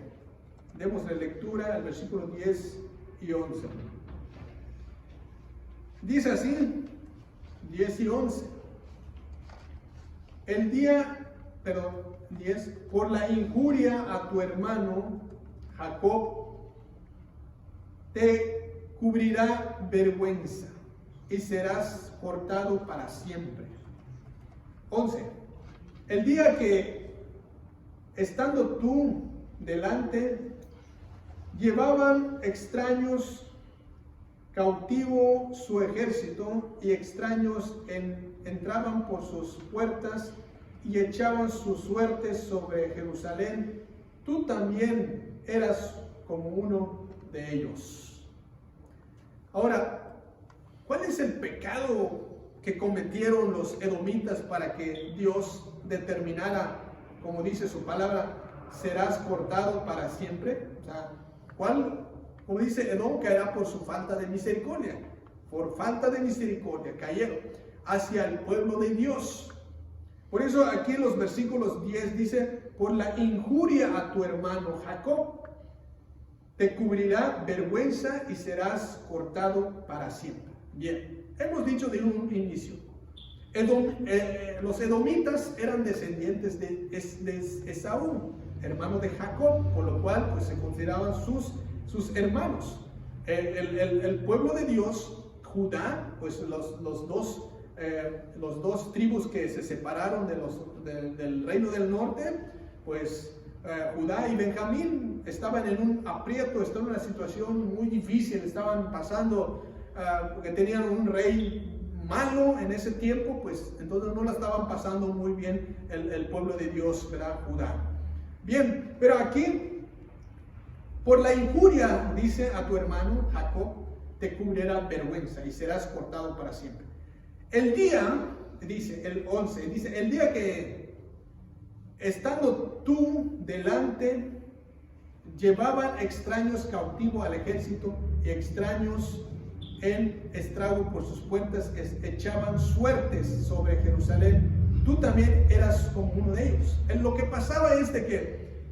demos la lectura al versículo 10 y 11. Dice así, 10 y 11. 10, por la injuria a tu hermano Jacob, te cubrirá vergüenza y serás cortado para siempre. 11. El día que estando tú delante, llevaban extraños cautivo su ejército y extraños entraban por sus puertas y echaban sus suertes sobre Jerusalén. Tú también eras como uno de ellos. Ahora, ¿cuál es el pecado que cometieron los edomitas para que Dios determinara, como dice su palabra, serás cortado para siempre? O sea, como dice Edom, caerá por su falta de misericordia. Por falta de misericordia cayeron hacia el pueblo de Dios. Por eso aquí en los versículos 10 dice, por la injuria a tu hermano Jacob, te cubrirá vergüenza y serás cortado para siempre. Bien, hemos dicho de un inicio. Los edomitas eran descendientes de Esaú, hermano de Jacob, por lo cual pues, se consideraban sus hermanos. El pueblo de Dios, Judá, pues los dos los dos tribus que se separaron del reino del norte, pues Judá y Benjamín estaban en un aprieto, estaban en una situación muy difícil, estaban pasando, porque tenían un rey malo en ese tiempo, pues entonces no la estaban pasando muy bien el pueblo de Dios, ¿verdad? Judá. Bien, pero aquí, por la injuria, dice a tu hermano Jacob, te cubrirá vergüenza y serás cortado para siempre. El día, dice el 11, dice, el día que estando tú delante, llevaban extraños cautivos al ejército y extraños en estrago por sus puertas echaban suertes sobre Jerusalén. Tú también eras como uno de ellos. Lo que pasaba es de que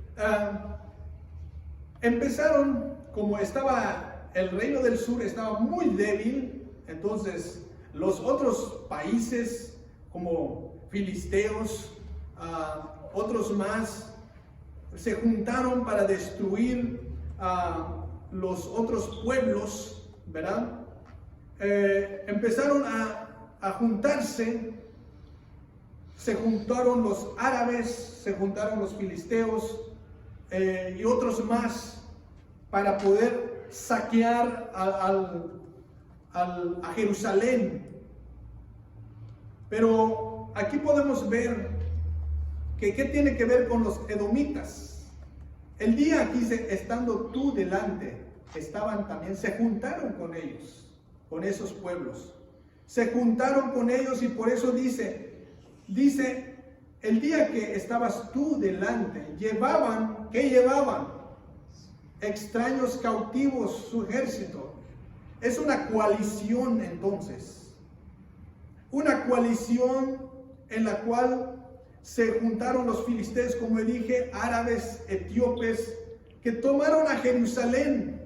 empezaron, como estaba el reino del sur, estaba muy débil, entonces los otros países como filisteos, otros más, se juntaron para destruir a los otros pueblos, ¿verdad? Empezaron a juntarse, se juntaron los árabes, se juntaron los filisteos y otros más para poder saquear a Jerusalén. Pero aquí podemos ver que ¿qué tiene que ver con los edomitas? El día aquí, estando tú delante, estaban también, se juntaron con ellos, con esos pueblos. Se juntaron con ellos y por eso dice, el día que estabas tú delante, ¿qué llevaban? Extraños cautivos, su ejército. Es una coalición entonces. Una coalición en la cual se juntaron los filisteos, como dije, árabes, etíopes, que tomaron a Jerusalén,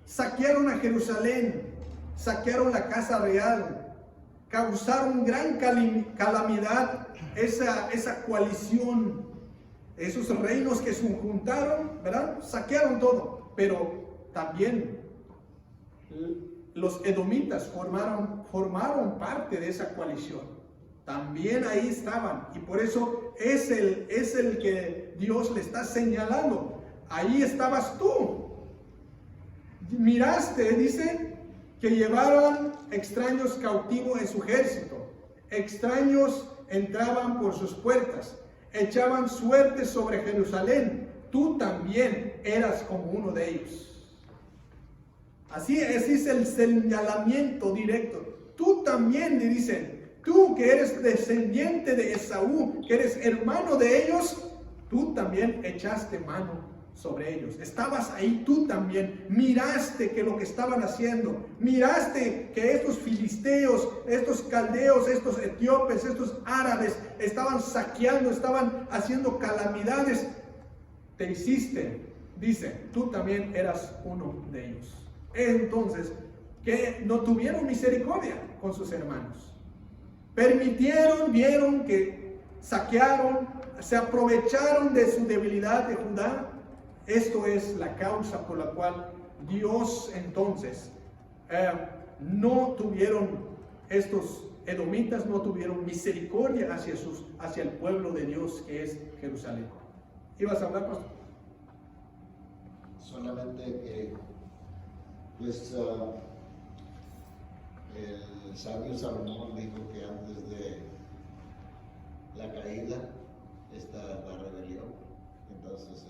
saquearon a Jerusalén, saquearon la casa real, causaron gran calamidad, esa coalición, esos reinos que se juntaron, ¿verdad? Saquearon todo, pero también los edomitas formaron parte de esa coalición. También ahí estaban, y por eso es el que Dios le está señalando. Ahí estabas tú. Miraste, dice, que llevaron extraños cautivos en su ejército. Extraños entraban por sus puertas, echaban suerte sobre Jerusalén. Tú también eras como uno de ellos. Así es el señalamiento directo. Tú también, le dicen, tú que eres descendiente de Esaú, que eres hermano de ellos, tú también echaste mano sobre ellos. Estabas ahí tú también. Miraste que lo que estaban haciendo. Miraste que estos filisteos, estos caldeos, estos etíopes, estos árabes estaban saqueando, estaban haciendo calamidades. Te hiciste, dice, tú también eras uno de ellos. Entonces, que no tuvieron misericordia con sus hermanos. Vieron que saquearon, se aprovecharon de su debilidad de Judá. Esto es la causa por la cual Dios entonces estos edomitas no tuvieron misericordia hacia el pueblo de Dios que es Jerusalén. ¿Ibas a hablar, pastor? Solamente que, pues, el sabio Salomón dijo que antes de la caída está la rebelión. Entonces,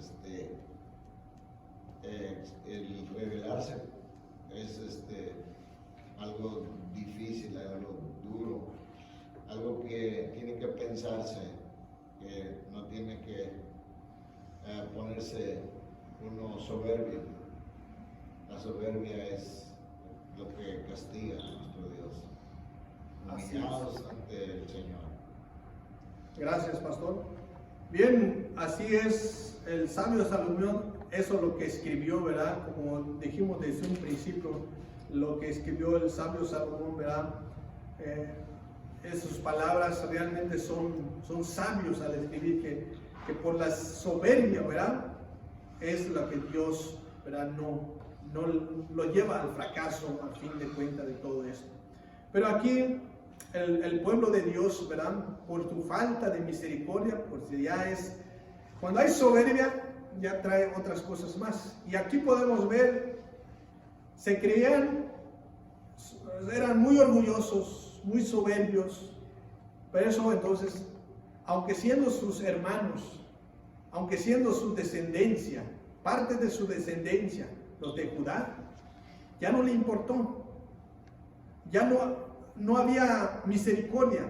el rebelarse es algo difícil, algo duro, algo que tiene que pensarse, que no tiene que ponerse uno soberbio. La soberbia es lo que castiga a nuestro Dios. Humillados ante el Señor. Gracias, pastor. Bien, así es el sabio Salomón, eso es lo que escribió, ¿verdad? Como dijimos desde un principio, lo que escribió el sabio Salomón, ¿verdad? Esas palabras realmente son sabios al escribir, que por la soberbia, ¿verdad? Es la que Dios, ¿verdad? No lo lleva al fracaso, a fin de cuentas de todo esto. Pero aquí el pueblo de Dios, ¿verdad? Por tu falta de misericordia, porque ya es, cuando hay soberbia, ya trae otras cosas más. Y aquí podemos ver, se creían, eran muy orgullosos, muy soberbios. Pero eso entonces, aunque siendo sus hermanos, aunque siendo su descendencia, parte de su descendencia, los de Judá, ya no le importó. Ya no había misericordia.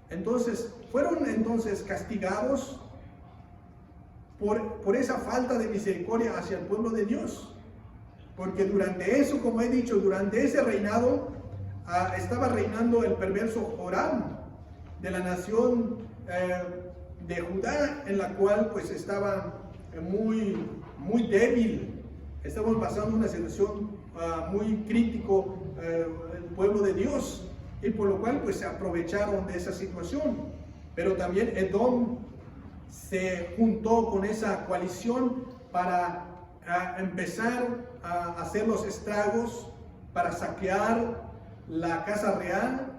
Entonces, fueron entonces castigados por esa falta de misericordia hacia el pueblo de Dios. Porque durante eso, como he dicho, durante ese reinado, estaba reinando el perverso Joram de la nación de Judá, en la cual pues estaba muy débil. Estamos pasando una situación muy crítico el pueblo de Dios, y por lo cual pues se aprovecharon de esa situación. Pero también Edom se juntó con esa coalición para empezar a hacer los estragos, para saquear la casa real,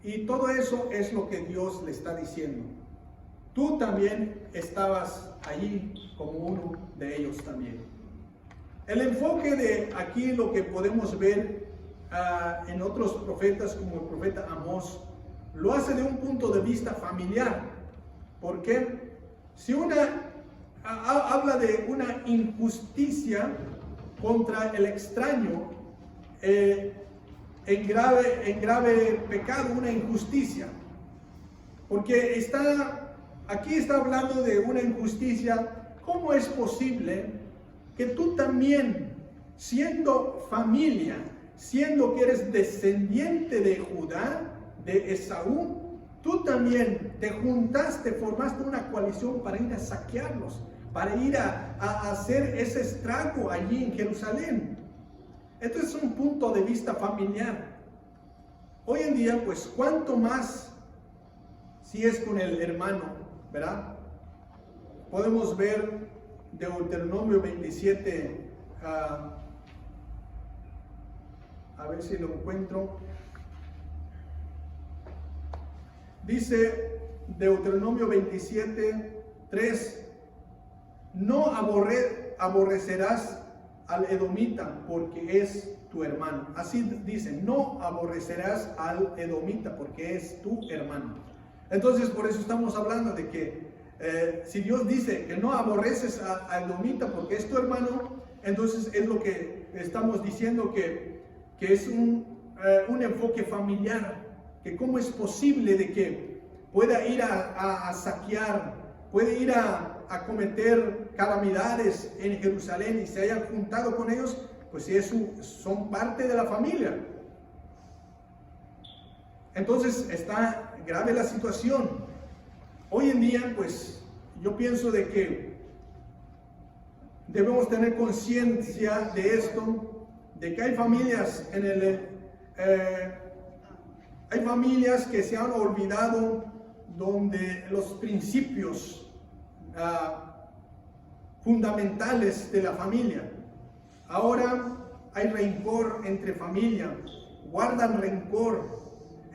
y todo eso es lo que Dios le está diciendo. Tú también estabas allí como uno de ellos también. El enfoque de aquí, lo que podemos ver en otros profetas, como el profeta Amós, lo hace de un punto de vista familiar. Porque si habla de una injusticia contra el extraño, en grave pecado, una injusticia. Porque aquí está hablando de una injusticia. ¿Cómo es posible que tú también, siendo familia, siendo que eres descendiente de Judá, de Esaú, tú también te juntaste, formaste una coalición para ir a saquearlos, para ir a hacer ese estrago allí en Jerusalén? Esto es un punto de vista familiar. Hoy en día, pues, cuánto más si es con el hermano, ¿verdad? Podemos ver Deuteronomio 27, a ver si lo encuentro. Dice Deuteronomio 27, 3: no aborrecerás al edomita porque es tu hermano. Así dice, no aborrecerás al edomita porque es tu hermano. Entonces, por eso estamos hablando de que si Dios dice que no aborreces al edomita porque es tu hermano, entonces es lo que estamos diciendo, que es un enfoque familiar. Que cómo es posible de que pueda ir a saquear, puede ir a cometer calamidades en Jerusalén y se hayan juntado con ellos, pues si son parte de la familia. Entonces está grave la situación. Hoy en día, pues yo pienso de que debemos tener conciencia de esto, de que hay familias hay familias que se han olvidado donde los principios fundamentales de la familia. Ahora hay rencor entre familia, guardan rencor.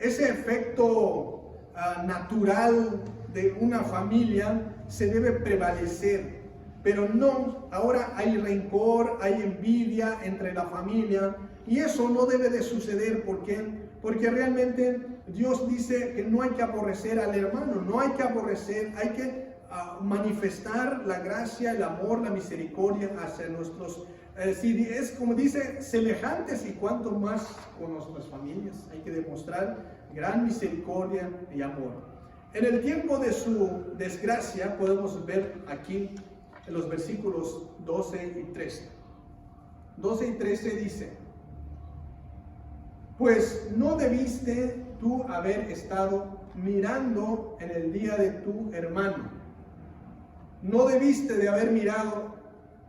Ese efecto natural de una familia se debe prevalecer, pero no, ahora hay rencor, hay envidia entre la familia, y eso no debe de suceder. ¿Por qué? Porque realmente Dios dice que no hay que aborrecer al hermano, no hay que aborrecer, hay que manifestar la gracia, el amor, la misericordia hacia nuestros, si es como dice, semejantes, y cuanto más con nuestras familias. Hay que demostrar gran misericordia y amor. En el tiempo de su desgracia podemos ver aquí en los versículos 12 y 13. 12 y 13 dice: pues no debiste tú haber estado mirando en el día de tu hermano. No debiste de haber mirado,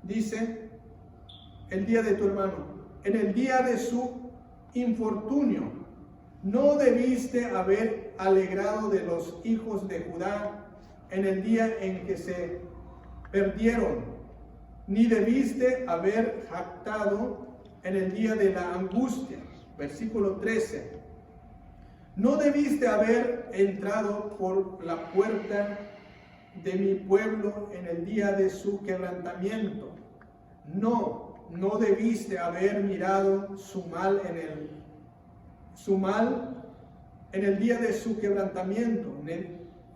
dice, el día de tu hermano, en el día de su infortunio. No debiste haber alegrado de los hijos de Judá en el día en que se perdieron, ni debiste haber jactado en el día de la angustia. Versículo 13. no debiste haber entrado por la puerta de mi pueblo en el día de su quebrantamiento. No debiste haber mirado su mal en el día de su quebrantamiento,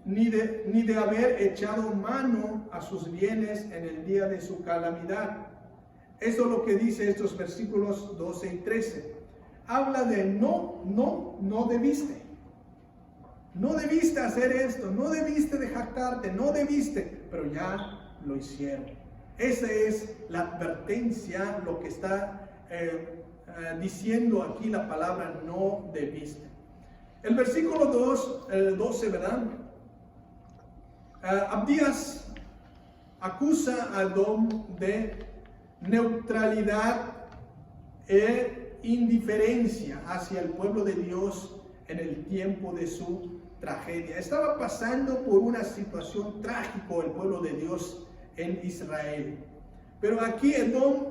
ni de haber echado mano a sus bienes en el día de su calamidad. Eso es lo que dice estos versículos 12 y 13. Habla de no debiste. No debiste hacer esto, no debiste de jactarte, no debiste, pero ya lo hicieron. Esa es la advertencia, lo que está diciendo aquí la palabra no debiste. El versículo 12, ¿verdad? Abdías acusa a Edom de neutralidad e indiferencia hacia el pueblo de Dios en el tiempo de su tragedia. Estaba pasando por una situación trágica el pueblo de Dios en Israel. Pero aquí Edom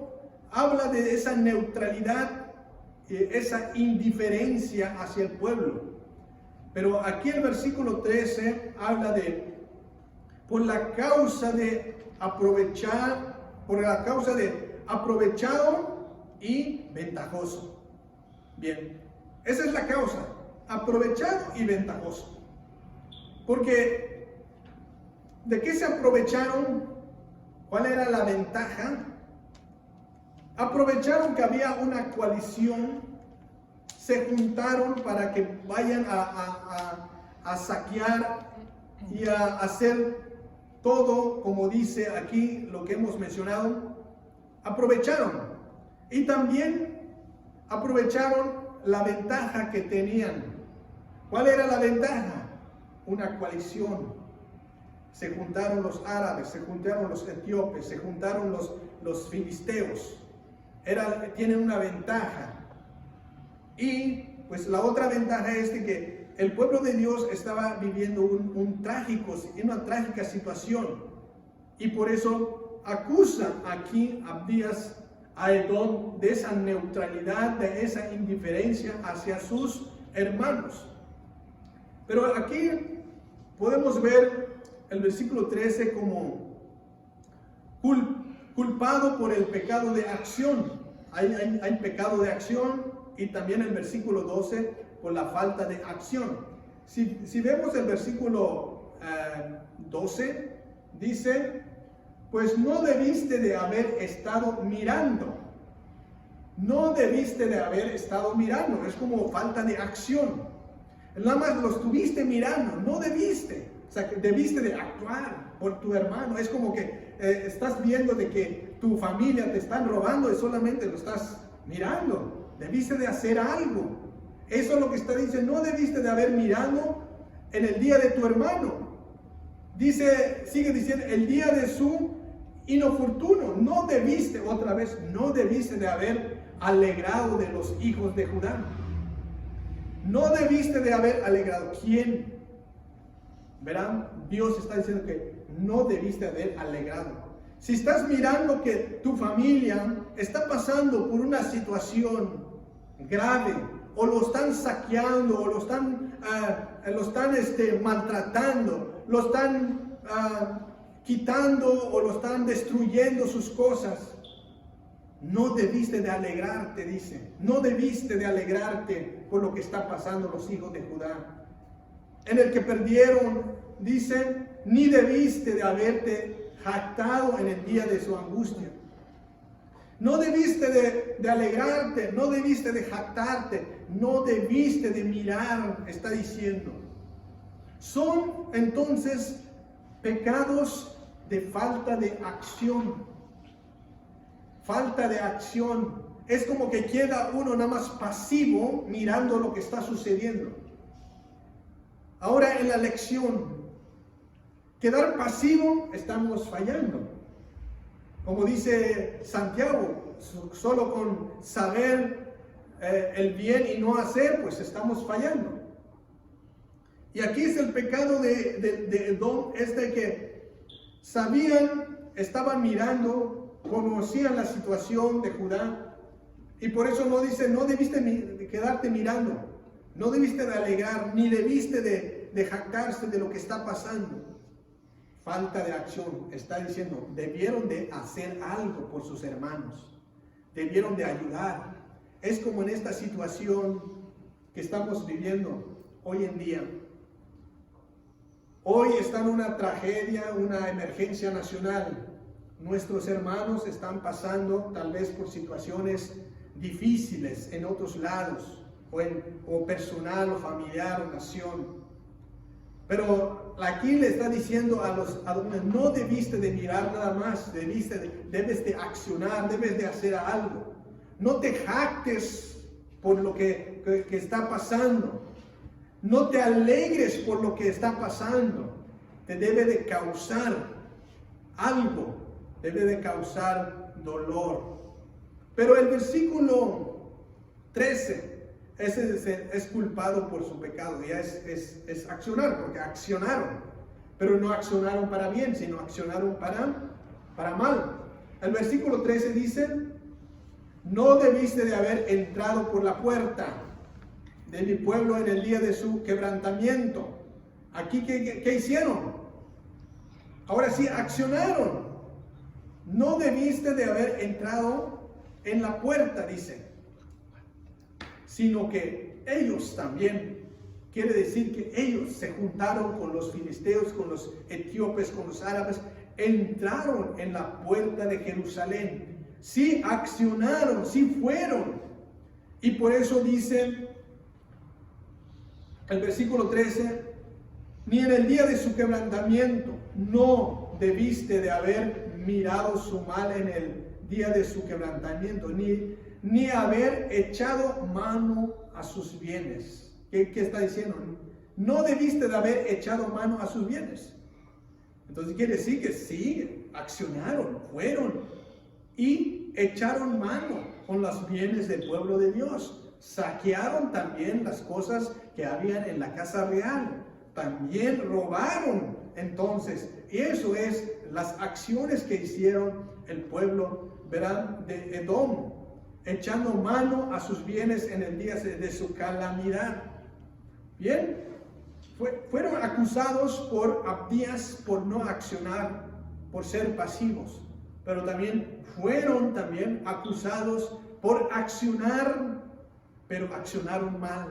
habla de esa neutralidad, esa indiferencia hacia el pueblo. Pero aquí el versículo 13 habla de por la causa de aprovechado y ventajoso. Bien, esa es la causa, aprovechado y ventajoso. Porque ¿de qué se aprovecharon? ¿Cuál era la ventaja? Aprovecharon que había una coalición, se juntaron para que vayan a saquear y a hacer todo, como dice aquí lo que hemos mencionado. Aprovecharon y también aprovecharon la ventaja que tenían. ¿Cuál era la ventaja? Una coalición. Se juntaron los árabes, se juntaron los etíopes, se juntaron los filisteos. Tienen una ventaja. Y pues la otra ventaja es de que el pueblo de Dios estaba viviendo una trágica situación. Y por eso acusa aquí Abdías a Edom de esa neutralidad, de esa indiferencia hacia sus hermanos. Pero aquí podemos ver el versículo 13 como culpado por el pecado de acción. Hay pecado de acción, y también el versículo 12 por la falta de acción. Si vemos el versículo 12, dice, pues no debiste de haber estado mirando. No debiste de haber estado mirando. Es como falta de acción. Nada más lo estuviste mirando, no debiste. O sea, que debiste de actuar por tu hermano. Es como que estás viendo de que tu familia te están robando y solamente lo estás mirando. Debiste de hacer algo. Eso es lo que está diciendo. No debiste de haber mirado en el día de tu hermano. Sigue diciendo, el día de su inoportuno. No debiste, otra vez, no debiste de haber alegrado de los hijos de Judá. No debiste de haber alegrado. ¿Quién? Verán, Dios está diciendo que no debiste haber alegrado. Si estás mirando que tu familia está pasando por una situación grave, o lo están saqueando, o lo están maltratando, lo están quitando, o lo están destruyendo sus cosas, no debiste de alegrarte, dice. No debiste de alegrarte por lo que está pasando los hijos de Judá. En el que perdieron, dice, ni debiste de haberte jactado en el día de su angustia. No debiste de alegrarte, no debiste de jactarte, no debiste de mirar, está diciendo. Son entonces pecados de falta de acción. Falta de acción. Es como que queda uno nada más pasivo mirando lo que está sucediendo. Ahora en la lección, quedar pasivo, estamos fallando. Como dice Santiago, solo con saber el bien y no hacer, pues estamos fallando. Y aquí es el pecado de Edom, que sabían, estaban mirando, conocían la situación de Judá, y por eso no dice, no debiste quedarte mirando. No debiste de alegrar, ni debiste de jactarse de lo que está pasando. Falta de acción. Está diciendo, debieron de hacer algo por sus hermanos. Debieron de ayudar. Es como en esta situación que estamos viviendo hoy en día. Hoy está en una tragedia, una emergencia nacional. Nuestros hermanos están pasando tal vez por situaciones difíciles en otros lados, o personal, o familiar, o nación. Pero aquí le está diciendo a los hombres, no debiste de mirar nada más, debes de accionar, debes de hacer algo. No te jactes por lo que está pasando. No te alegres por lo que está pasando. Te debe de causar algo, debe de causar dolor. Pero el versículo 13, ese es culpado por su pecado, ya es accionar, porque accionaron, pero no accionaron para bien, sino accionaron para mal. El versículo 13 dice, no debiste de haber entrado por la puerta de mi pueblo en el día de su quebrantamiento. Aquí, ¿qué hicieron? Ahora sí, accionaron. No debiste de haber entrado en la puerta, dice, sino que ellos también, quiere decir que ellos se juntaron con los filisteos, con los etíopes, con los árabes, entraron en la puerta de Jerusalén. Sí accionaron, sí fueron. Y por eso dice el versículo 13, ni en el día de su quebrantamiento no debiste de haber mirado su mal en el día de su quebrantamiento, ni haber echado mano a sus bienes. ¿Qué está diciendo? No debiste de haber echado mano a sus bienes. Entonces quiere decir que sí, accionaron, fueron y echaron mano con los bienes del pueblo de Dios. Saquearon también las cosas que habían en la casa real. También robaron. Entonces, eso es las acciones que hicieron el pueblo, verán, de Edom, echando mano a sus bienes en el día de su calamidad. Bien, fueron acusados por Abdías por no accionar, por ser pasivos, pero también fueron acusados por accionar, pero accionaron mal.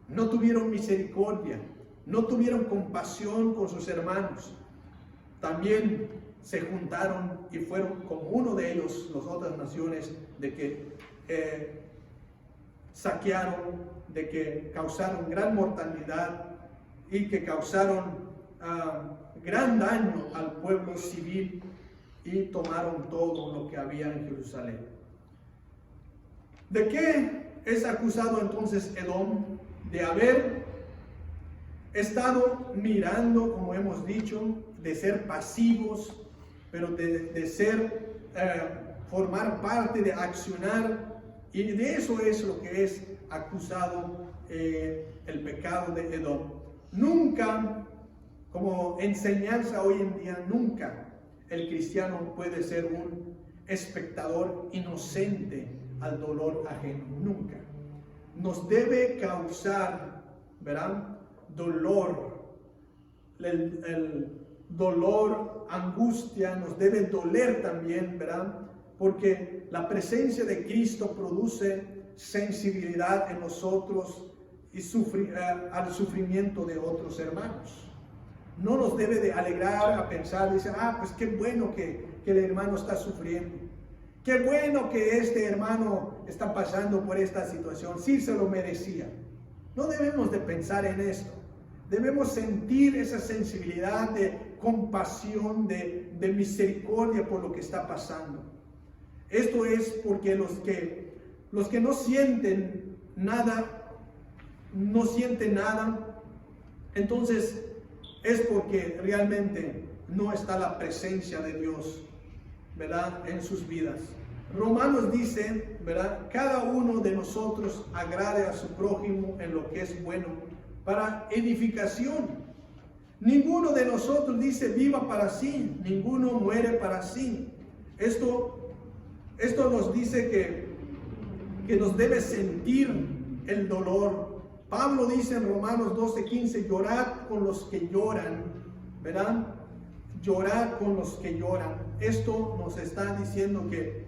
No tuvieron misericordia, no tuvieron compasión con sus hermanos. También se juntaron y fueron como uno de ellos, las otras naciones, de que saquearon, de que causaron gran mortalidad y que causaron gran daño al pueblo civil y tomaron todo lo que había en Jerusalén. ¿De qué es acusado entonces Edom? De haber estado mirando, como hemos dicho, de ser pasivos, pero de ser, formar parte, de accionar, y de eso es lo que es acusado el pecado de Edom. Nunca, como enseñanza hoy en día, nunca el cristiano puede ser un espectador inocente al dolor ajeno, nunca. Nos debe causar, ¿verdad?, dolor, el dolor, angustia, nos debe doler también, ¿verdad? Porque la presencia de Cristo produce sensibilidad en nosotros y al sufrimiento de otros hermanos. No nos debe de alegrar a pensar, dice, pues qué bueno que el hermano está sufriendo. Qué bueno que este hermano está pasando por esta situación. Sí se lo merecía. No debemos de pensar en esto. Debemos sentir esa sensibilidad de compasión, de misericordia por lo que está pasando. Esto es porque los que no sienten nada, entonces es porque realmente no está la presencia de Dios, ¿verdad?, en sus vidas. Romanos dice, ¿verdad?, cada uno de nosotros agrade a su prójimo en lo que es bueno, para edificación. Ninguno de nosotros, dice, viva para sí, ninguno muere para sí. Esto nos dice que nos debe sentir el dolor Pablo dice en Romanos 12:15, llorad con los que lloran, ¿verdad? Llorad con los que lloran. Esto nos está diciendo que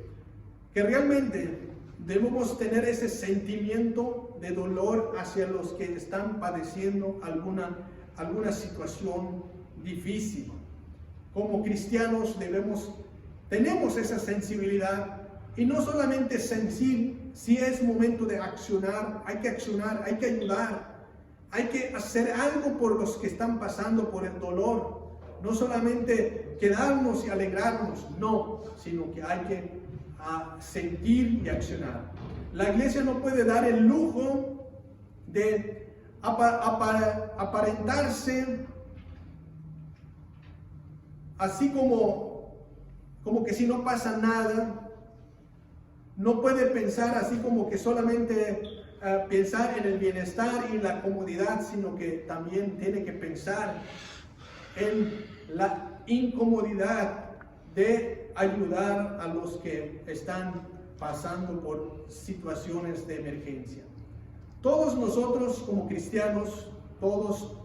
realmente debemos tener ese sentimiento de dolor hacia los que están padeciendo alguna situación difícil. Como cristianos tenemos esa sensibilidad, y no solamente sentir, si es momento de accionar, hay que ayudar, hay que hacer algo por los que están pasando por el dolor. No solamente quedarnos y alegrarnos, no, sino que hay que sentir y accionar. La iglesia no puede dar el lujo de aparentarse así como que si no pasa nada. No puede pensar así como que solamente pensar en el bienestar y la comodidad, sino que también tiene que pensar en la incomodidad de ayudar a los que están pasando por situaciones de emergencia. Todos nosotros como cristianos, todos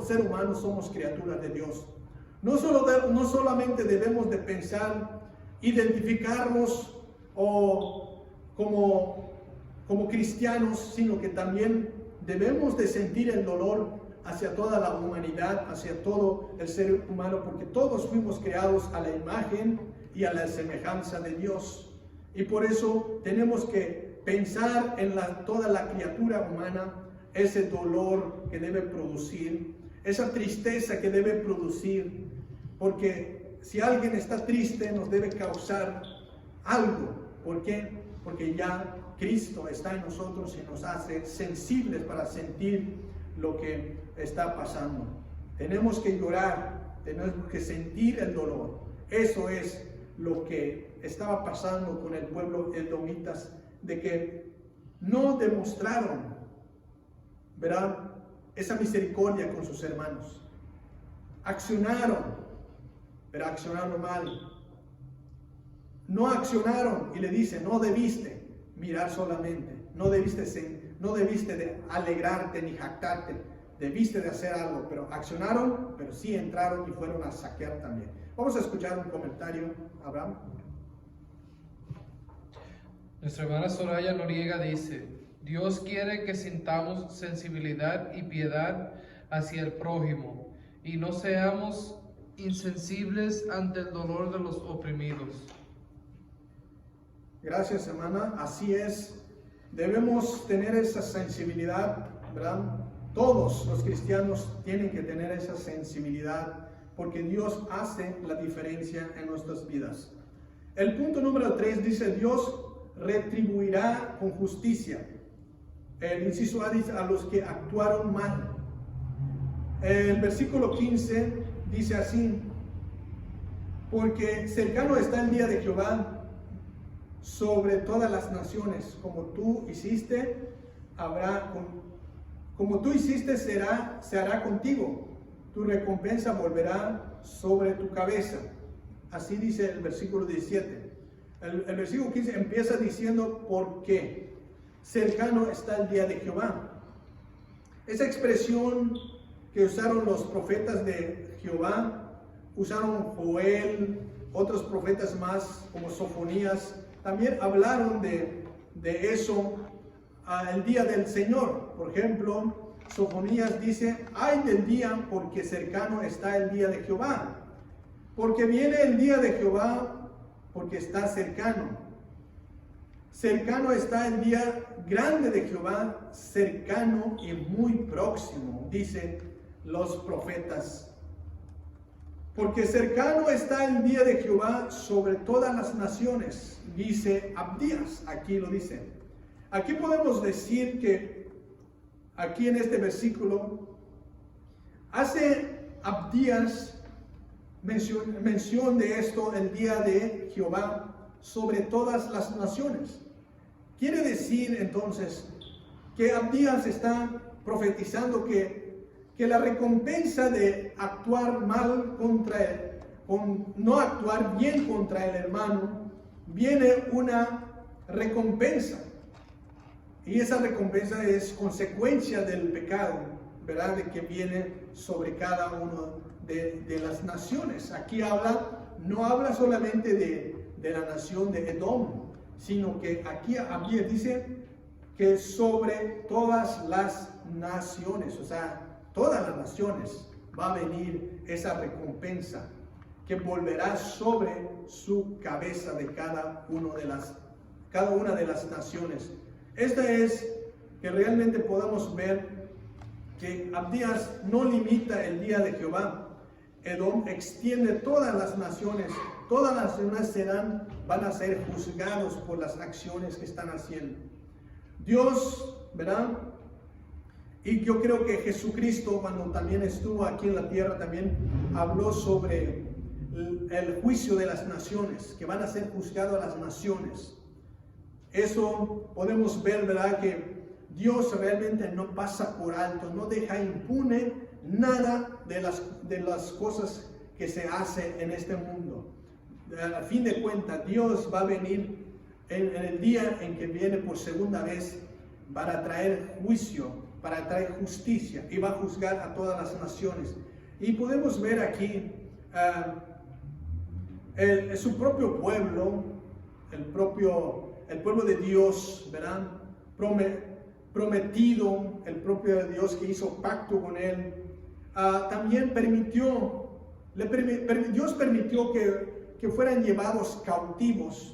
ser humanos somos criaturas de Dios. No solamente debemos de pensar, identificarnos como cristianos, sino que también debemos de sentir el dolor hacia toda la humanidad, hacia todo el ser humano, porque todos fuimos creados a la imagen y a la semejanza de Dios. Y por eso tenemos que pensar en toda la criatura humana, ese dolor que debe producir, esa tristeza que debe producir, porque si alguien está triste nos debe causar algo. ¿Por qué? Porque ya Cristo está en nosotros y nos hace sensibles para sentir lo que está pasando. Tenemos que llorar, tenemos que sentir el dolor. Eso es lo que estaba pasando con el pueblo edomitas, de que no demostraron, ¿verdad?, esa misericordia con sus hermanos. Accionaron, pero accionaron mal. No accionaron y le dice, no debiste mirar solamente, no debiste de alegrarte ni jactarte, debiste de hacer algo, pero accionaron, pero sí entraron y fueron a saquear también. Vamos a escuchar un comentario, Abraham. Nuestra hermana Soraya Noriega dice, Dios quiere que sintamos sensibilidad y piedad hacia el prójimo y no seamos insensibles ante el dolor de los oprimidos. Gracias, hermana. Así es. Debemos tener esa sensibilidad, ¿verdad? Todos los cristianos tienen que tener esa sensibilidad porque Dios hace la diferencia en nuestras vidas. El punto número 3 dice, Dios retribuirá con justicia. El inciso A dice, a los que actuaron mal. El versículo 15 dice así, porque cercano está el día de Jehová sobre todas las naciones, como tú hiciste, se hará contigo, tu recompensa volverá sobre tu cabeza. Así dice el versículo 17. El versículo 15 empieza diciendo, ¿por qué? Cercano está el día de Jehová. Esa expresión que usaron los profetas de Jehová, usaron Joel, otros profetas más como Sofonías, también hablaron de eso al día del Señor. Por ejemplo, Sofonías dice, ay del día porque cercano está el día de Jehová. Porque viene el día de Jehová porque está cercano. Cercano está el día grande de Jehová, cercano y muy próximo, dicen los profetas. Porque cercano está el día de Jehová sobre todas las naciones, dice Abdías, aquí lo dice. Aquí podemos decir que, aquí en este versículo, hace Abdías mención de esto, el día de Jehová, sobre todas las naciones. Quiere decir entonces que Abdías está profetizando que la recompensa de actuar mal no actuar bien contra el hermano, viene una recompensa. Y esa recompensa es consecuencia del pecado, ¿verdad? De que viene sobre cada uno de las naciones. Aquí no habla solamente de la nación de Edom, sino que aquí dice que sobre todas las naciones, o sea, todas las naciones va a venir esa recompensa que volverá sobre su cabeza de cada una de las naciones. Esta es que realmente podamos ver que Abdías no limita el día de Jehová. Edom extiende todas las naciones van a ser juzgados por las acciones que están haciendo. Dios, ¿verdad? Y yo creo que Jesucristo, cuando también estuvo aquí en la tierra, también habló sobre el juicio de las naciones, que van a ser juzgadas las naciones. Eso podemos ver, ¿verdad? Que Dios realmente no pasa por alto, no deja impune nada de las cosas que se hacen en este mundo. A fin de cuentas, Dios va a venir en el día en que viene por segunda vez para traer juicio, para traer justicia, y va a juzgar a todas las naciones. Y podemos ver aquí su propio pueblo, el pueblo de Dios, ¿verdad? Prometido, el propio Dios que hizo pacto con él, también Dios permitió que fueran llevados cautivos.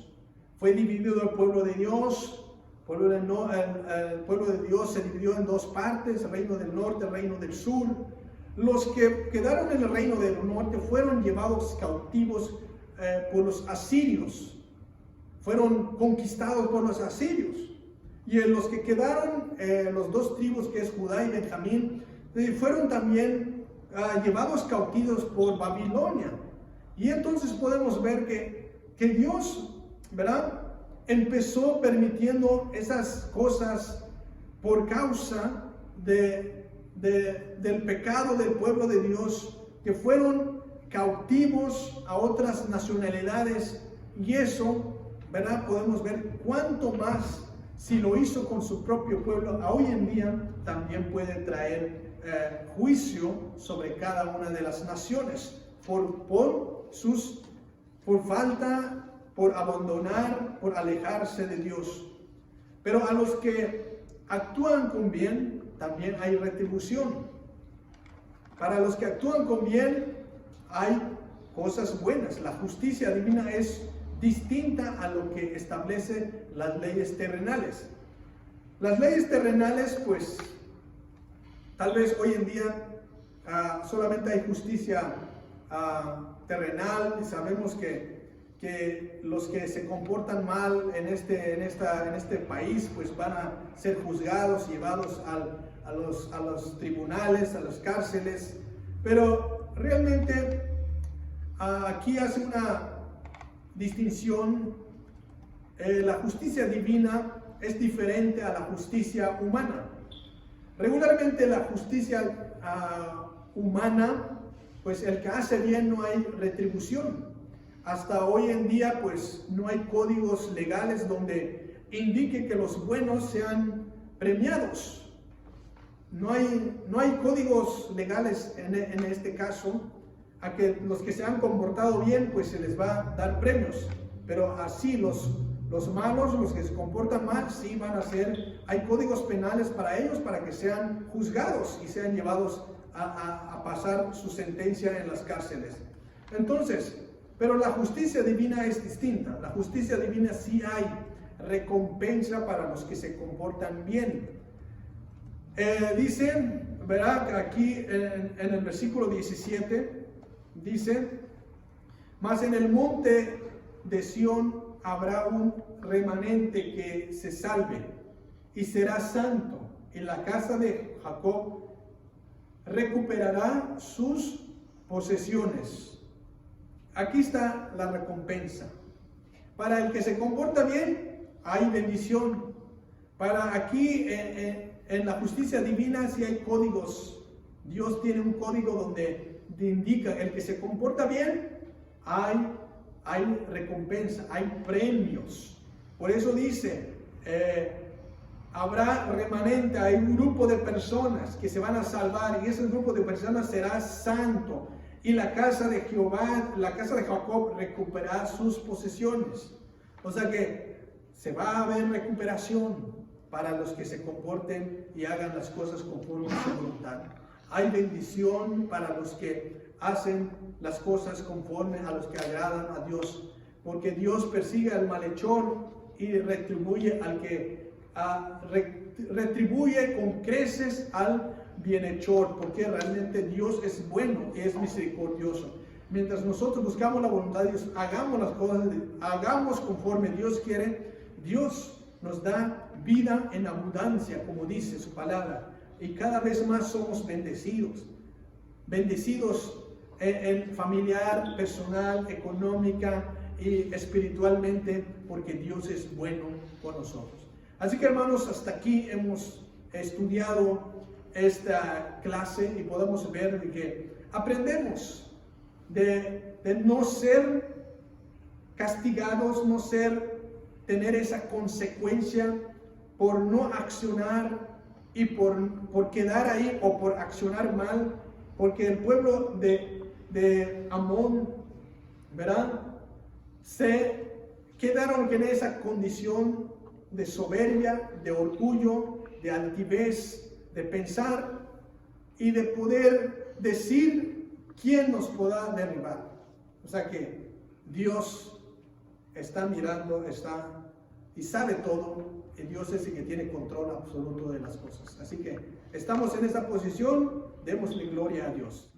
Fue dividido el pueblo de Dios. El pueblo de Dios se dividió en dos partes, el reino del norte, el reino del sur. Los que quedaron en el reino del norte fueron llevados cautivos por los asirios. Fueron conquistados por los asirios. Y los que quedaron, los dos tribus que es Judá y Benjamín, fueron también llevados cautivos por Babilonia. Y entonces podemos ver que Dios, ¿verdad?, empezó permitiendo esas cosas por causa del pecado del pueblo de Dios, que fueron cautivos a otras nacionalidades. Y eso, ¿verdad?, podemos ver cuánto más, si lo hizo con su propio pueblo, a hoy en día también puede traer juicio sobre cada una de las naciones por falta, por abandonar, por alejarse de Dios. Pero a los que actúan con bien, también hay retribución. Para los que actúan con bien, hay cosas buenas. La justicia divina es distinta a lo que establece las leyes terrenales. Las leyes terrenales, pues, tal vez hoy en día solamente hay justicia terrenal, y sabemos que los que se comportan mal en este país, pues van a ser juzgados, llevados a los tribunales, a las cárceles. Pero realmente aquí hace una distinción. La justicia divina es diferente a la justicia humana. Regularmente la justicia humana, pues el que hace bien no hay retribución. Hasta hoy en día, pues no hay códigos legales donde indique que los buenos sean premiados. No hay códigos legales en este caso a que los que se han comportado bien, pues se les va a dar premios. Pero así los malos, los que se comportan mal, sí van a ser, hay códigos penales para ellos, para que sean juzgados y sean llevados a pasar su sentencia en las cárceles. Entonces, pero la justicia divina es distinta. La justicia divina sí hay recompensa para los que se comportan bien. Dice, ¿verdad? Aquí en el versículo 17, dice: mas en el monte de Sión habrá un remanente que se salve y será santo. En la casa de Jacob recuperará sus posesiones. Aquí está la recompensa. Para el que se comporta bien, hay bendición. Para aquí, en la justicia divina, sí hay códigos. Dios tiene un código donde indica el que se comporta bien, hay recompensa, hay premios. Por eso dice, habrá remanente, hay un grupo de personas que se van a salvar y ese grupo de personas será santo. Y la casa de Jehová, la casa de Jacob recuperará sus posesiones. O sea que se va a haber recuperación para los que se comporten y hagan las cosas conforme a su voluntad. Hay bendición para los que hacen las cosas conforme a los que agradan a Dios. Porque Dios persigue al malhechor y retribuye al que retribuye con creces al bienhechor, porque realmente Dios es bueno, es misericordioso. Mientras nosotros buscamos la voluntad de Dios, hagamos las cosas, hagamos conforme Dios quiere, Dios nos da vida en abundancia, como dice su palabra, y cada vez más somos bendecidos en familiar, personal, económica y espiritualmente, porque Dios es bueno con nosotros. Así que, hermanos, hasta aquí hemos estudiado esta clase y podemos ver de que aprendemos de no ser castigados, tener esa consecuencia por no accionar y por quedar ahí o por accionar mal, porque el pueblo de Amón, ¿verdad? Se quedaron en esa condición de soberbia, de orgullo, de altivez, de pensar y de poder decir quién nos podrá derribar. O sea que Dios está mirando, y sabe todo, y Dios es el que tiene control absoluto de las cosas. Así que estamos en esta posición, démosle gloria a Dios.